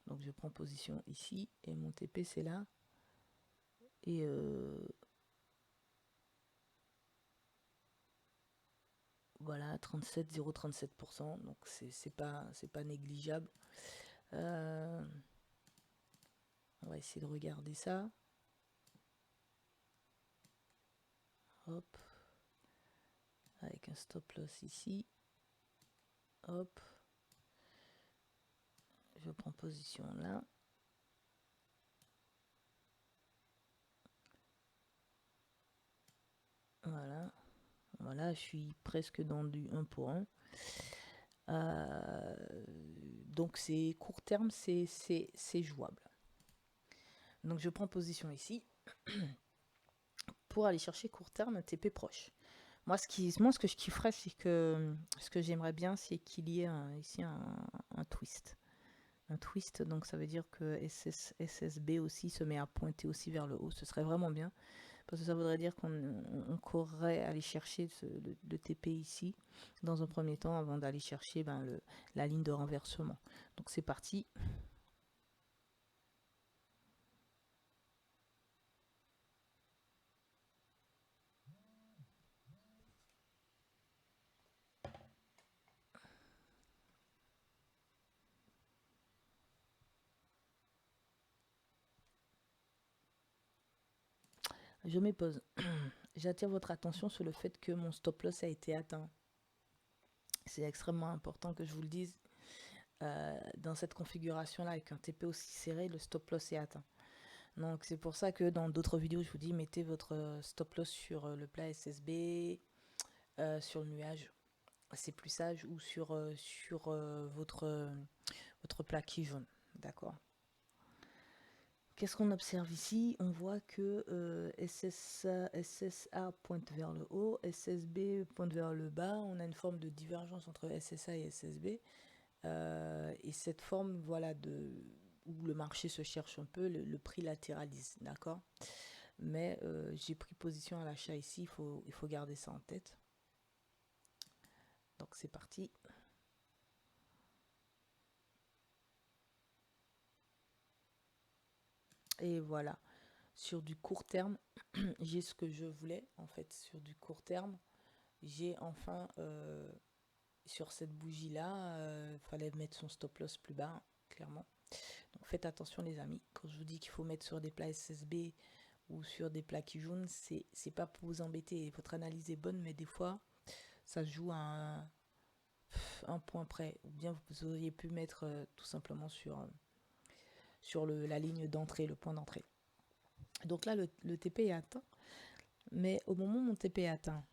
Donc je prends position ici et mon TP c'est là. Et voilà, 0,37%. Donc c'est pas négligeable. Euh, on va essayer de regarder ça. Hop. Avec un stop loss ici. Hop. Je prends position là. Voilà. Voilà, je suis presque dans du 1 pour 1. Donc c'est court terme, c'est jouable. Donc je prends position ici pour aller chercher court terme un TP proche. Moi, ce que je kifferais, c'est que ce que j'aimerais bien, c'est qu'il y ait ici un twist. Un twist, donc ça veut dire que SSB aussi se met à pointer aussi vers le haut. Ce serait vraiment bien. Parce que ça voudrait dire qu'on courrait aller chercher le TP ici, dans un premier temps, avant d'aller chercher la ligne de renversement. Donc c'est parti. Je me pose. J'attire votre attention sur le fait que mon stop loss a été atteint. C'est extrêmement important que je vous le dise. Dans cette configuration-là, avec un TP aussi serré, le stop loss est atteint. Donc c'est pour ça que dans d'autres vidéos, je vous dis, mettez votre stop loss sur le plat SSB, sur le nuage. C'est plus sage, ou sur votre plaqué jaune. D'accord. Qu'est-ce qu'on observe ici? On voit que SSA pointe vers le haut, SSB pointe vers le bas. On a une forme de divergence entre SSA et SSB. Et cette forme, voilà, où le marché se cherche un peu, le prix latéralise, d'accord? Mais j'ai pris position à l'achat ici, il faut garder ça en tête. Donc c'est parti. Et voilà, sur du court terme, j'ai ce que je voulais, en fait, sur du court terme. J'ai enfin, sur cette bougie-là, fallait mettre son stop loss plus bas, hein, clairement. Donc faites attention les amis, quand je vous dis qu'il faut mettre sur des plats SSB ou sur des plats qui jaunent, c'est pas pour vous embêter. Votre analyse est bonne, mais des fois, ça se joue à un point près. Ou bien vous auriez pu mettre tout simplement sur la ligne d'entrée, le point d'entrée. Donc là, le TP est atteint. Mais au moment où mon TP est atteint,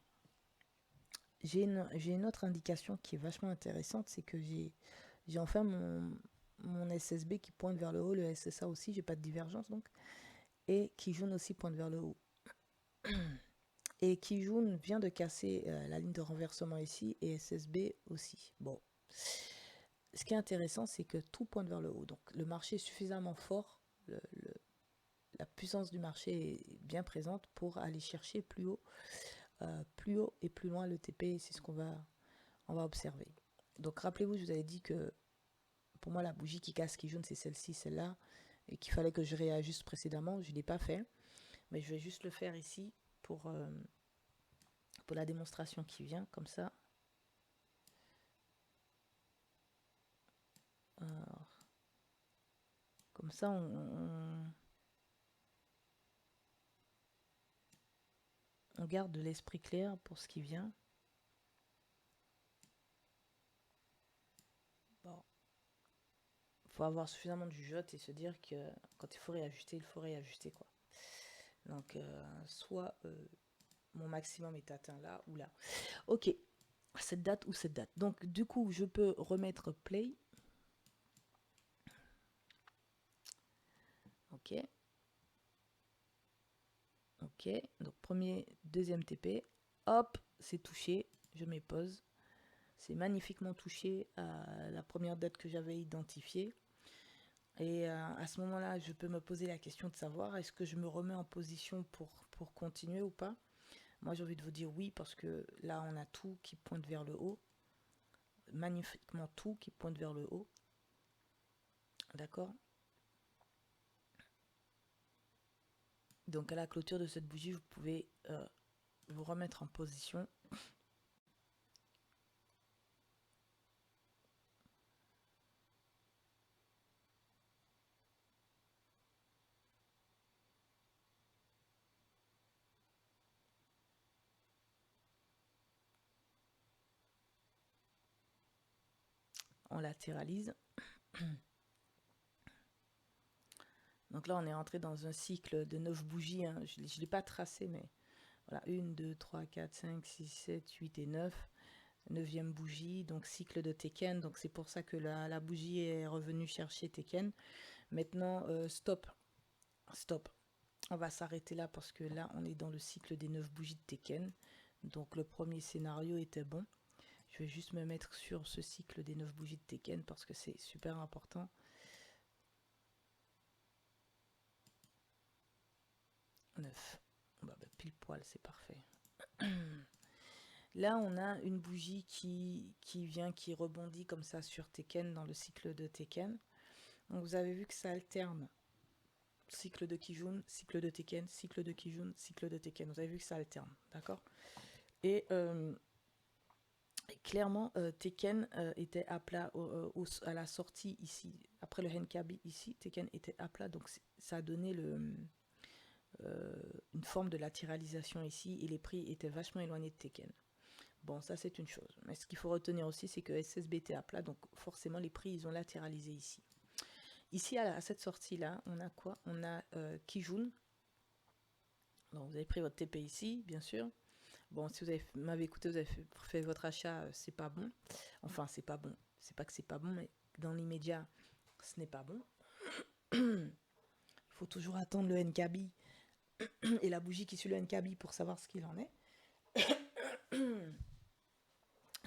j'ai une autre indication qui est vachement intéressante, c'est que j'ai enfin mon SSB qui pointe vers le haut, le SSA aussi, j'ai pas de divergence donc, et Kijun aussi pointe vers le haut. Et Kijun vient de casser la ligne de renversement ici, et SSB aussi. Bon, ce qui est intéressant, c'est que tout pointe vers le haut. Donc le marché est suffisamment fort, la puissance du marché est bien présente pour aller chercher plus haut et plus loin le TP, c'est ce on va observer. Donc rappelez-vous, je vous avais dit que pour moi la bougie qui casse, qui jaune, c'est celle-ci, celle-là, et qu'il fallait que je réajuste précédemment. Je ne l'ai pas fait, mais je vais juste le faire ici pour la démonstration qui vient, comme ça. Alors, comme ça, on garde de l'esprit clair pour ce qui vient. Bon, faut avoir suffisamment de jugeote et se dire que quand il faut réajuster quoi. Donc soit mon maximum est atteint là ou là. Ok, cette date ou cette date. Donc du coup, je peux remettre play. Ok. Ok, donc premier, deuxième TP. Hop, c'est touché. Je mets pause. C'est magnifiquement touché à la première date que j'avais identifiée. Et à ce moment-là, je peux me poser la question de savoir est-ce que je me remets en position pour continuer ou pas. Moi, j'ai envie de vous dire oui, parce que là, on a tout qui pointe vers le haut. Magnifiquement tout qui pointe vers le haut. D'accord? Donc, à la clôture de cette bougie, vous pouvez vous remettre en position. On latéralise. Donc là, on est rentré dans un cycle de 9 bougies. Hein. Je ne l'ai pas tracé, mais voilà. 1, 2, 3, 4, 5, 6, 7, 8 et 9. 9e bougie, donc cycle de Teken. Donc c'est pour ça que la bougie est revenue chercher Teken. Maintenant, stop. Stop. On va s'arrêter là parce que là, on est dans le cycle des 9 bougies de Teken. Donc le premier scénario était bon. Je vais juste me mettre sur ce cycle des 9 bougies de Teken parce que c'est super important. 9. Bah, pile poil, c'est parfait. Là, on a une bougie qui rebondit comme ça sur Teken dans le cycle de Teken. Donc vous avez vu que ça alterne. Cycle de Kijun, cycle de Teken, cycle de Kijun, cycle de Teken. Vous avez vu que ça alterne, d'accord? Et clairement, Teken était à plat à la sortie ici. Après le Henkabi ici, Teken était à plat. Donc ça a donné une forme de latéralisation ici. Et les prix étaient vachement éloignés de Teken. Bon, ça c'est une chose. Mais ce qu'il faut retenir aussi, c'est que SSB était à plat. Donc forcément, les prix, ils ont latéralisé ici. Ici, à cette sortie-là, on a quoi? On a Kijun. Donc, vous avez pris votre TP ici, bien sûr. Bon, si vous m'avez écouté, vous avez fait votre achat, c'est pas bon. Enfin, c'est pas bon. C'est pas que c'est pas bon, mais dans l'immédiat, ce n'est pas bon. Il faut toujours attendre le NKB et la bougie qui suit le NKB pour savoir ce qu'il en est.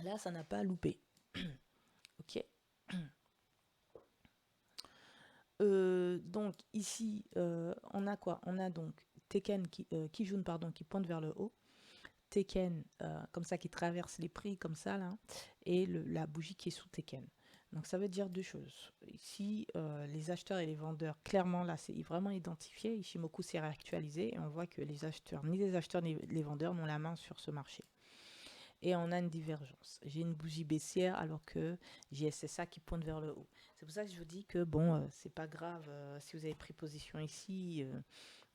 Là, ça n'a pas loupé. Ok. Donc ici, on a quoi? On a donc Teken Kijun pardon, qui pointe vers le haut. Teken, comme ça, qui traverse les prix, comme ça, là, et la bougie qui est sous Teken. Donc ça veut dire deux choses. Ici, les acheteurs et les vendeurs, clairement, là, c'est vraiment identifié. Ishimoku s'est réactualisé et on voit que ni les acheteurs ni les vendeurs n'ont la main sur ce marché. Et on a une divergence. J'ai une bougie baissière alors que j'ai SSA qui pointe vers le haut. C'est pour ça que je vous dis que, bon, c'est pas grave si vous avez pris position ici.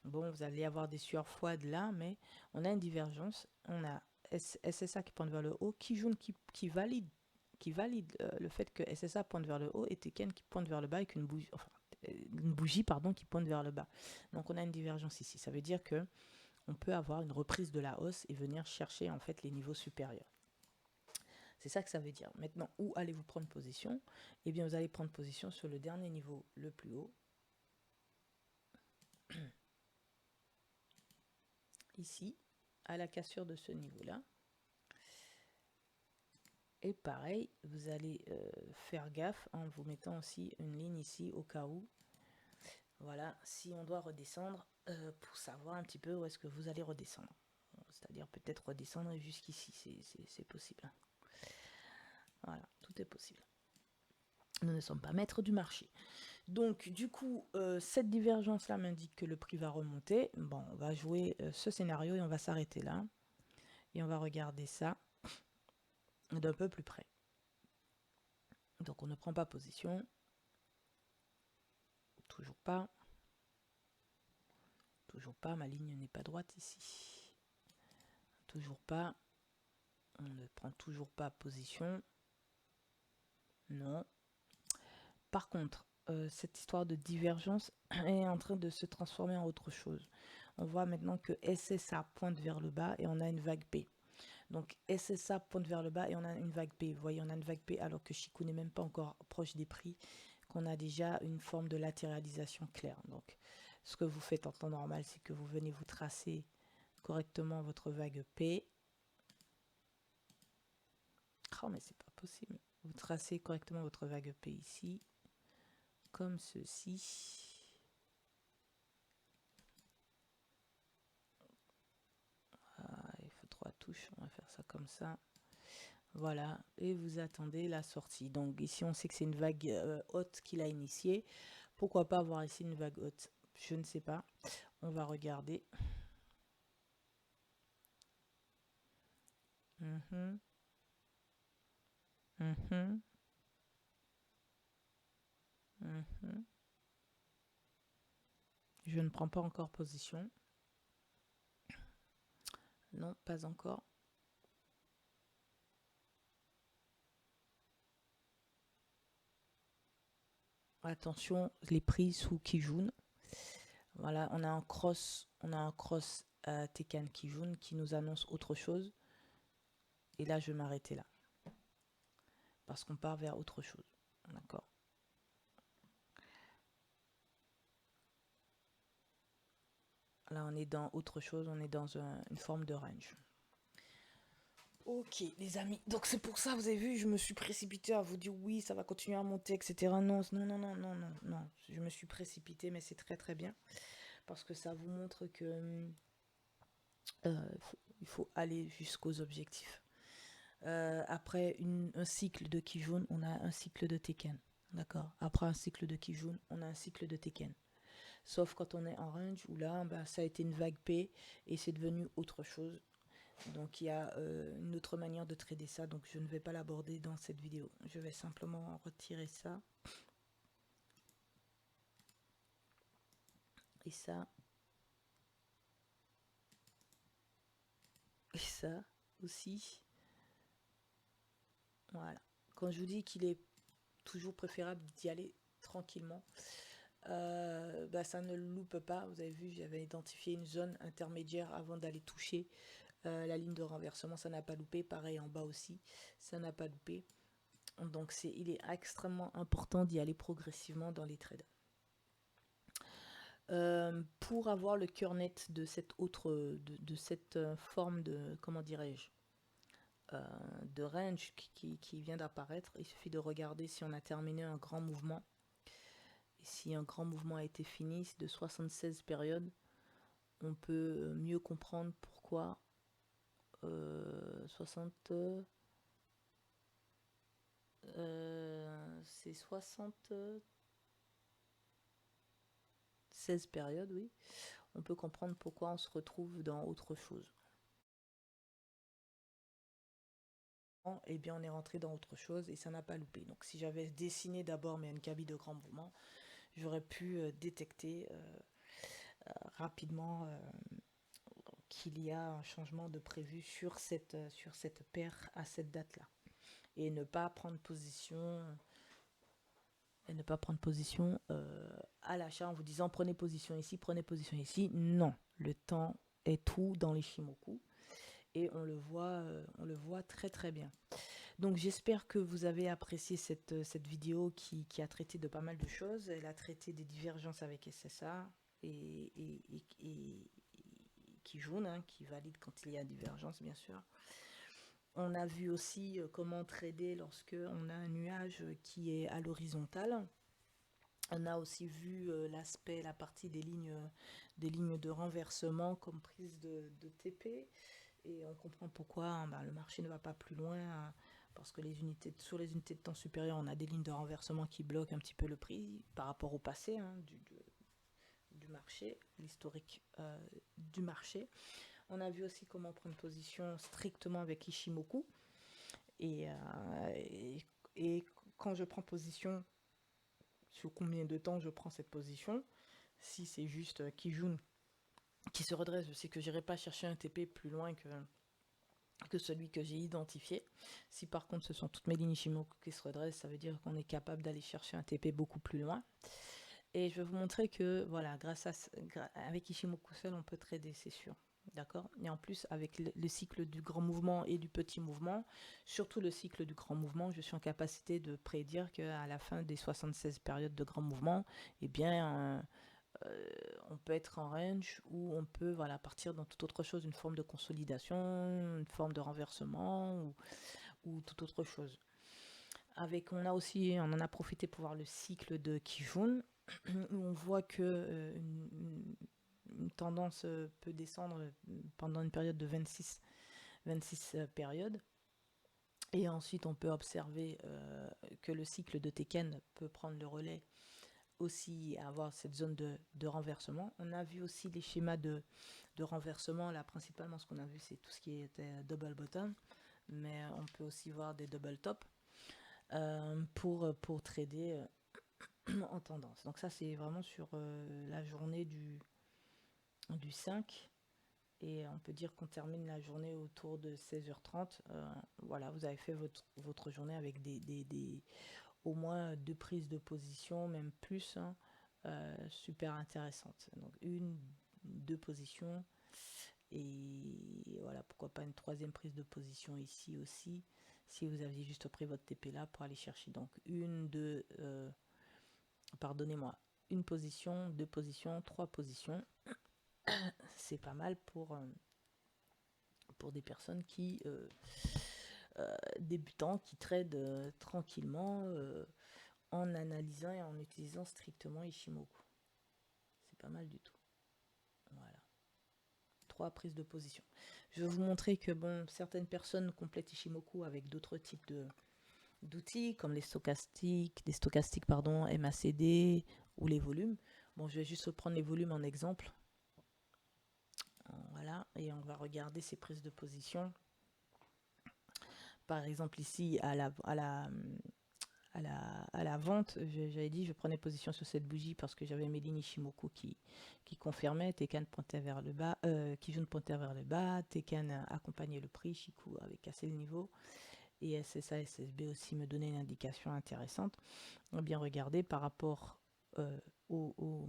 Bon, vous allez avoir des sueurs froides là, mais on a une divergence. On a SSA qui pointe vers le haut, Kijun qui valide le fait que SSA pointe vers le haut et Teken qui pointe vers le bas avec une bougie, enfin une bougie pardon, qui pointe vers le bas. Donc on a une divergence ici. Ça veut dire que on peut avoir une reprise de la hausse et venir chercher en fait les niveaux supérieurs. C'est ça que ça veut dire. Maintenant, où allez-vous prendre position? Eh bien, vous allez prendre position sur le dernier niveau le plus haut. Ici, à la cassure de ce niveau-là. Et pareil, vous allez faire gaffe en vous mettant aussi une ligne ici au cas où. Voilà, si on doit redescendre pour savoir un petit peu où est-ce que vous allez redescendre. C'est-à-dire peut-être redescendre jusqu'ici, c'est possible. Voilà, tout est possible. Nous ne sommes pas maîtres du marché. Donc, du coup, cette divergence-là m'indique que le prix va remonter. Bon, on va jouer ce scénario et on va s'arrêter là. Et on va regarder ça d'un peu plus près. Donc, on ne prend pas position. Toujours pas. Toujours pas, ma ligne n'est pas droite ici. Toujours pas. On ne prend toujours pas position. Non. Par contre, cette histoire de divergence est en train de se transformer en autre chose. On voit maintenant que SSA pointe vers le bas et on a une vague P. Donc SSA pointe vers le bas et on a une vague P. Vous voyez, on a une vague P alors que Chikou n'est même pas encore proche des prix, qu'on a déjà une forme de latéralisation claire. Donc ce que vous faites en temps normal, c'est que vous venez vous tracer correctement votre vague P. Oh mais c'est pas possible. Vous tracez correctement votre vague P ici, comme ceci. Il faut 3 touches, on va faire ça comme ça. Voilà, et vous attendez la sortie. Donc ici, on sait que c'est une vague haute qu'il a initiée. Pourquoi pas avoir ici une vague haute? Je ne sais pas. On va regarder. Je ne prends pas encore position. Non, pas encore. Attention, les prix sous Kijun. Voilà, on a un cross Tekan Kijun qui nous annonce autre chose. Et là, je vais m'arrêter là. Parce qu'on part vers autre chose. D'accord. Là, on est dans autre chose, on est dans une forme de range. Ok, les amis. Donc, c'est pour ça, vous avez vu, je me suis précipité à vous dire oui, ça va continuer à monter, etc. Non, non, non, non, non, non, non. Je me suis précipité, mais c'est très, très bien. Parce que ça vous montre que il faut aller jusqu'aux objectifs. Après un cycle de Kijun, on a un cycle de Tekken. D'accord. Après un cycle de Kijun, on a un cycle de Tekken. Sauf quand on est en range, où là, bah, ça a été une vague P et c'est devenu autre chose. Donc il y a une autre manière de trader ça, donc je ne vais pas l'aborder dans cette vidéo. Je vais simplement retirer ça. Et ça. Et ça aussi. Voilà. Quand je vous dis qu'il est toujours préférable d'y aller tranquillement, bah, ça ne le loupe pas. Vous avez vu, j'avais identifié une zone intermédiaire avant d'aller toucher la ligne de renversement. Ça n'a pas loupé. Pareil en bas aussi, ça n'a pas loupé. Donc il est extrêmement important d'y aller progressivement dans les trades. Pour avoir le cœur net de cette cette forme de, comment dirais-je, de range qui vient d'apparaître, il suffit de regarder si on a terminé un grand mouvement. Et si un grand mouvement a été fini, de 76 périodes, on peut mieux comprendre pourquoi 60... c'est 76 périodes, oui. On peut comprendre pourquoi on se retrouve dans autre chose. Et bien on est rentré dans autre chose et ça n'a pas loupé. Donc si j'avais dessiné d'abord mes NKB de grand mouvement, j'aurais pu détecter rapidement qu'il y a un changement de prévu sur cette paire à cette date-là. Et ne pas prendre position et ne pas prendre position à l'achat en vous disant prenez position ici, prenez position ici. Non, le temps est tout dans l'Ishimoku et on le voit très très bien. Donc j'espère que vous avez apprécié cette vidéo qui a traité de pas mal de choses. Elle a traité des divergences avec SSA et Kijun, hein, qui valide quand il y a divergence bien sûr. On a vu aussi comment trader lorsque on a un nuage qui est à l'horizontale. On a aussi vu l'aspect, la partie des lignes de renversement comme prise de TP. Et on comprend pourquoi le marché ne va pas plus loin, parce que sur les unités de temps supérieures, on a des lignes de renversement qui bloquent un petit peu le prix par rapport au passé, hein, du marché, l'historique du marché. On a vu aussi comment prendre position strictement avec Ishimoku. Et, et quand je prends position, sur combien de temps je prends cette position. Si c'est juste Kijun qui se redresse, je sais que j'irai pas chercher un TP plus loin que celui que j'ai identifié. Si par contre ce sont toutes mes lignes Ishimoku qui se redressent, ça veut dire qu'on est capable d'aller chercher un TP beaucoup plus loin. Et je vais vous montrer que voilà, avec Ishimoku seul, on peut trader, c'est sûr. D'accord. Et en plus, avec le cycle du grand mouvement et du petit mouvement, surtout le cycle du grand mouvement, je suis en capacité de prédire qu'à la fin des 76 périodes de grand mouvement, eh bien, on peut être en range ou on peut partir dans toute autre chose, une forme de consolidation, une forme de renversement ou toute autre chose. On en a profité pour voir le cycle de Kijun, où on voit que une tendance peut descendre pendant une période de 26 périodes. Et ensuite, on peut observer que le cycle de Teken peut prendre le relais aussi, avoir cette zone de renversement. On a vu aussi les schémas de renversement. Là, principalement, ce qu'on a vu, c'est tout ce qui était double bottom. Mais on peut aussi voir des double top pour trader en tendance. Donc ça, c'est vraiment sur la journée du 5. Et on peut dire qu'on termine la journée autour de 16h30. Voilà, vous avez fait votre journée avec au moins 2 prises de position, même plus, hein, super intéressantes. Donc 2 positions. Et voilà, pourquoi pas une 3e prise de position ici aussi, si vous aviez juste pris votre TP là pour aller chercher. Donc pardonnez-moi, une position, 2 positions, 3 positions. C'est pas mal pour des personnes qui débutants qui tradent tranquillement en analysant et en utilisant strictement Ishimoku. C'est pas mal du tout. Voilà. 3 prises de position. Je vais vous montrer que certaines personnes complètent Ishimoku avec d'autres types d'outils comme les stochastiques, MACD ou les volumes. Bon, je vais juste prendre les volumes en exemple. Voilà, et on va regarder ces prises de position. Par exemple ici à la vente, j'avais dit je prenais position sur cette bougie parce que j'avais mes lignes Ishimoku qui confirmaient. Teken pointait vers le bas, Kijun pointait vers le bas, Teken accompagnait le prix, Shiku avait cassé le niveau et SSA, SSB aussi me donnait une indication intéressante. On va bien regarder par rapport au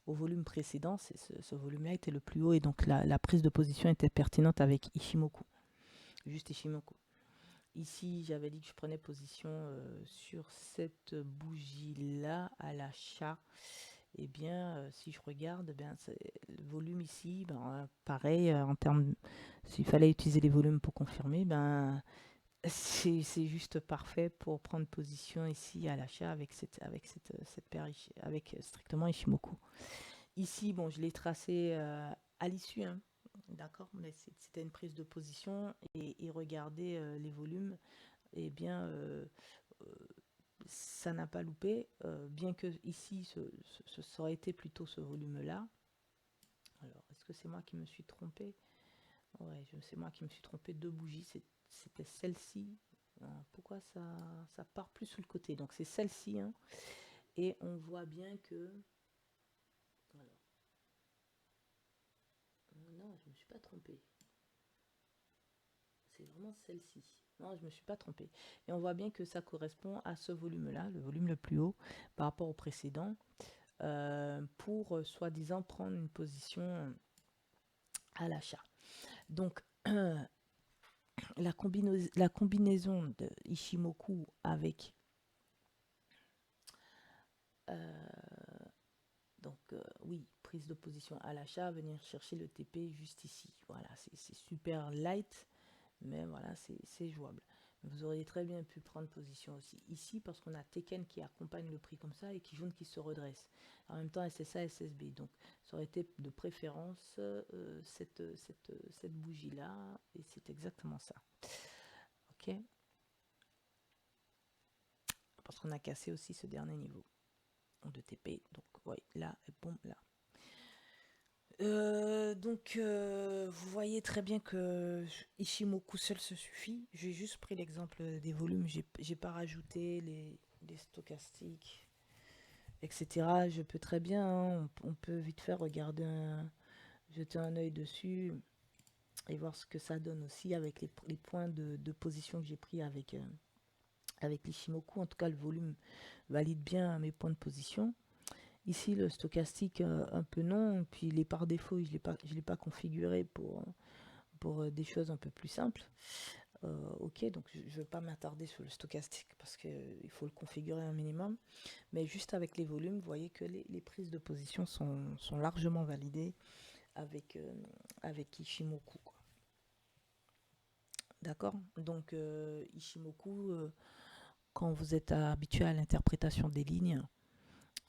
volume précédent, ce volume-là était le plus haut et donc la prise de position était pertinente avec Ishimoku, juste Ishimoku. Ici, j'avais dit que je prenais position sur cette bougie-là à l'achat. Et bien, si je regarde, le volume ici, pareil, en termes, s'il fallait utiliser les volumes pour confirmer, c'est juste parfait pour prendre position ici à l'achat avec cette paire, avec strictement Ishimoku. Ici, bon, je l'ai tracé à l'issue, hein. D'accord, mais c'était une prise de position et regardez les volumes, et bien ça n'a pas loupé, bien que ici ça aurait été plutôt ce volume là. Alors est-ce que c'est moi qui me suis trompé? Ouais, c'est moi qui me suis trompé, 2 bougies, c'était celle-ci. Pourquoi ça part plus sur le côté? Donc c'est celle-ci, hein, et on voit bien que alors, non, je me suis pas trompé. c'est vraiment celle-ci. Non, je ne me suis pas trompée. Et on voit bien que ça correspond à ce volume-là, le volume le plus haut par rapport au précédent, pour soi-disant prendre une position à l'achat. Donc, la combinaison de Ishimoku avec oui, prise de position à l'achat, venir chercher le TP juste ici. Voilà, c'est super light, mais voilà, c'est jouable. Vous auriez très bien pu prendre position aussi ici parce qu'on a Tekken qui accompagne le prix comme ça et qui jaune qui se redresse. En même temps, SSA, SSB. Donc, ça aurait été de préférence cette bougie-là et c'est exactement ça. Ok. Parce qu'on a cassé aussi ce dernier niveau de TP. Donc, oui, là, et boum, là. Vous voyez très bien que Ishimoku seul se suffit. J'ai juste pris l'exemple des volumes, j'ai pas rajouté les stochastiques, etc. Je peux très bien, hein, on peut vite faire regarder, jeter un œil dessus et voir ce que ça donne aussi avec les points de position que j'ai pris avec l'Ishimoku. En tout cas, le volume valide bien mes points de position. Ici, le stochastique, un peu non. Puis les par défaut, je ne l'ai pas configuré pour des choses un peu plus simples. Ok, donc je ne vais pas m'attarder sur le stochastique parce qu'il faut le configurer un minimum. Mais juste avec les volumes, vous voyez que les prises de position sont largement validées avec Ishimoku. D'accord. Donc Ishimoku, quand vous êtes habitué à l'interprétation des lignes,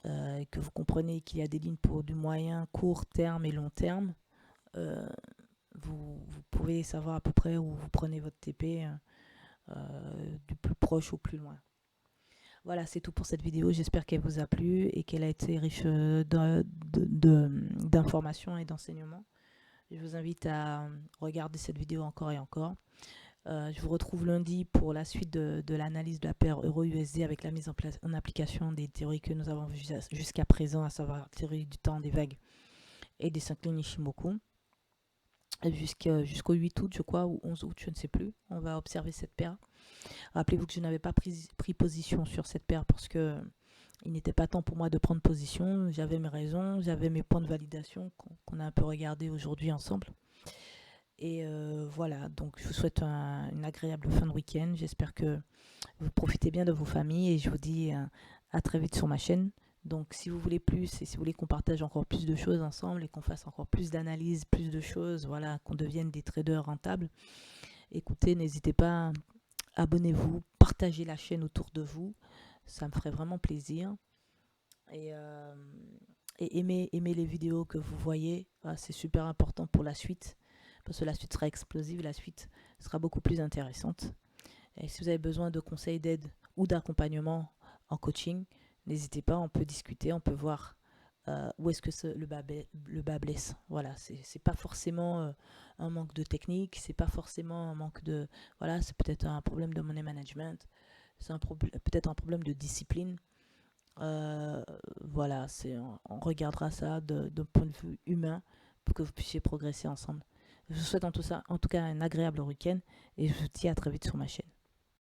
et que vous comprenez qu'il y a des lignes pour du moyen, court terme et long terme, euh, vous pouvez savoir à peu près où vous prenez votre TP, du plus proche au plus loin. Voilà, c'est tout pour cette vidéo. J'espère qu'elle vous a plu et qu'elle a été riche d'informations et d'enseignements. Je vous invite à regarder cette vidéo encore et encore. Je vous retrouve lundi pour la suite de l'analyse de la paire Euro-USD avec la mise en application des théories que nous avons vues jusqu'à présent, à savoir la théorie du temps des vagues et des 5 lignes Ishimoku. Jusqu'au 8 août, je crois, ou 11 août, je ne sais plus. On va observer cette paire. Rappelez-vous que je n'avais pas pris position sur cette paire parce que il n'était pas temps pour moi de prendre position. J'avais mes raisons, j'avais mes points de validation qu'on a un peu regardé aujourd'hui ensemble. Et voilà, donc je vous souhaite une agréable fin de week-end. J'espère que vous profitez bien de vos familles et je vous dis à très vite sur ma chaîne. Donc si vous voulez plus et si vous voulez qu'on partage encore plus de choses ensemble et qu'on fasse encore plus d'analyses, plus de choses, voilà, qu'on devienne des traders rentables, écoutez, n'hésitez pas, abonnez-vous, partagez la chaîne autour de vous, ça me ferait vraiment plaisir. Et, aimez les vidéos que vous voyez, c'est super important pour la suite, parce que la suite sera explosive, la suite sera beaucoup plus intéressante. Et si vous avez besoin de conseils, d'aide ou d'accompagnement en coaching, n'hésitez pas, on peut discuter, on peut voir où est-ce que le bas blesse. Voilà, c'est pas forcément un manque de technique, c'est pas forcément un manque de... Voilà, c'est peut-être un problème de money management, c'est peut-être un problème de discipline. Voilà, on regardera ça d'un point de vue humain pour que vous puissiez progresser ensemble. Je vous souhaite en tout cas un agréable week-end et je vous dis à très vite sur ma chaîne.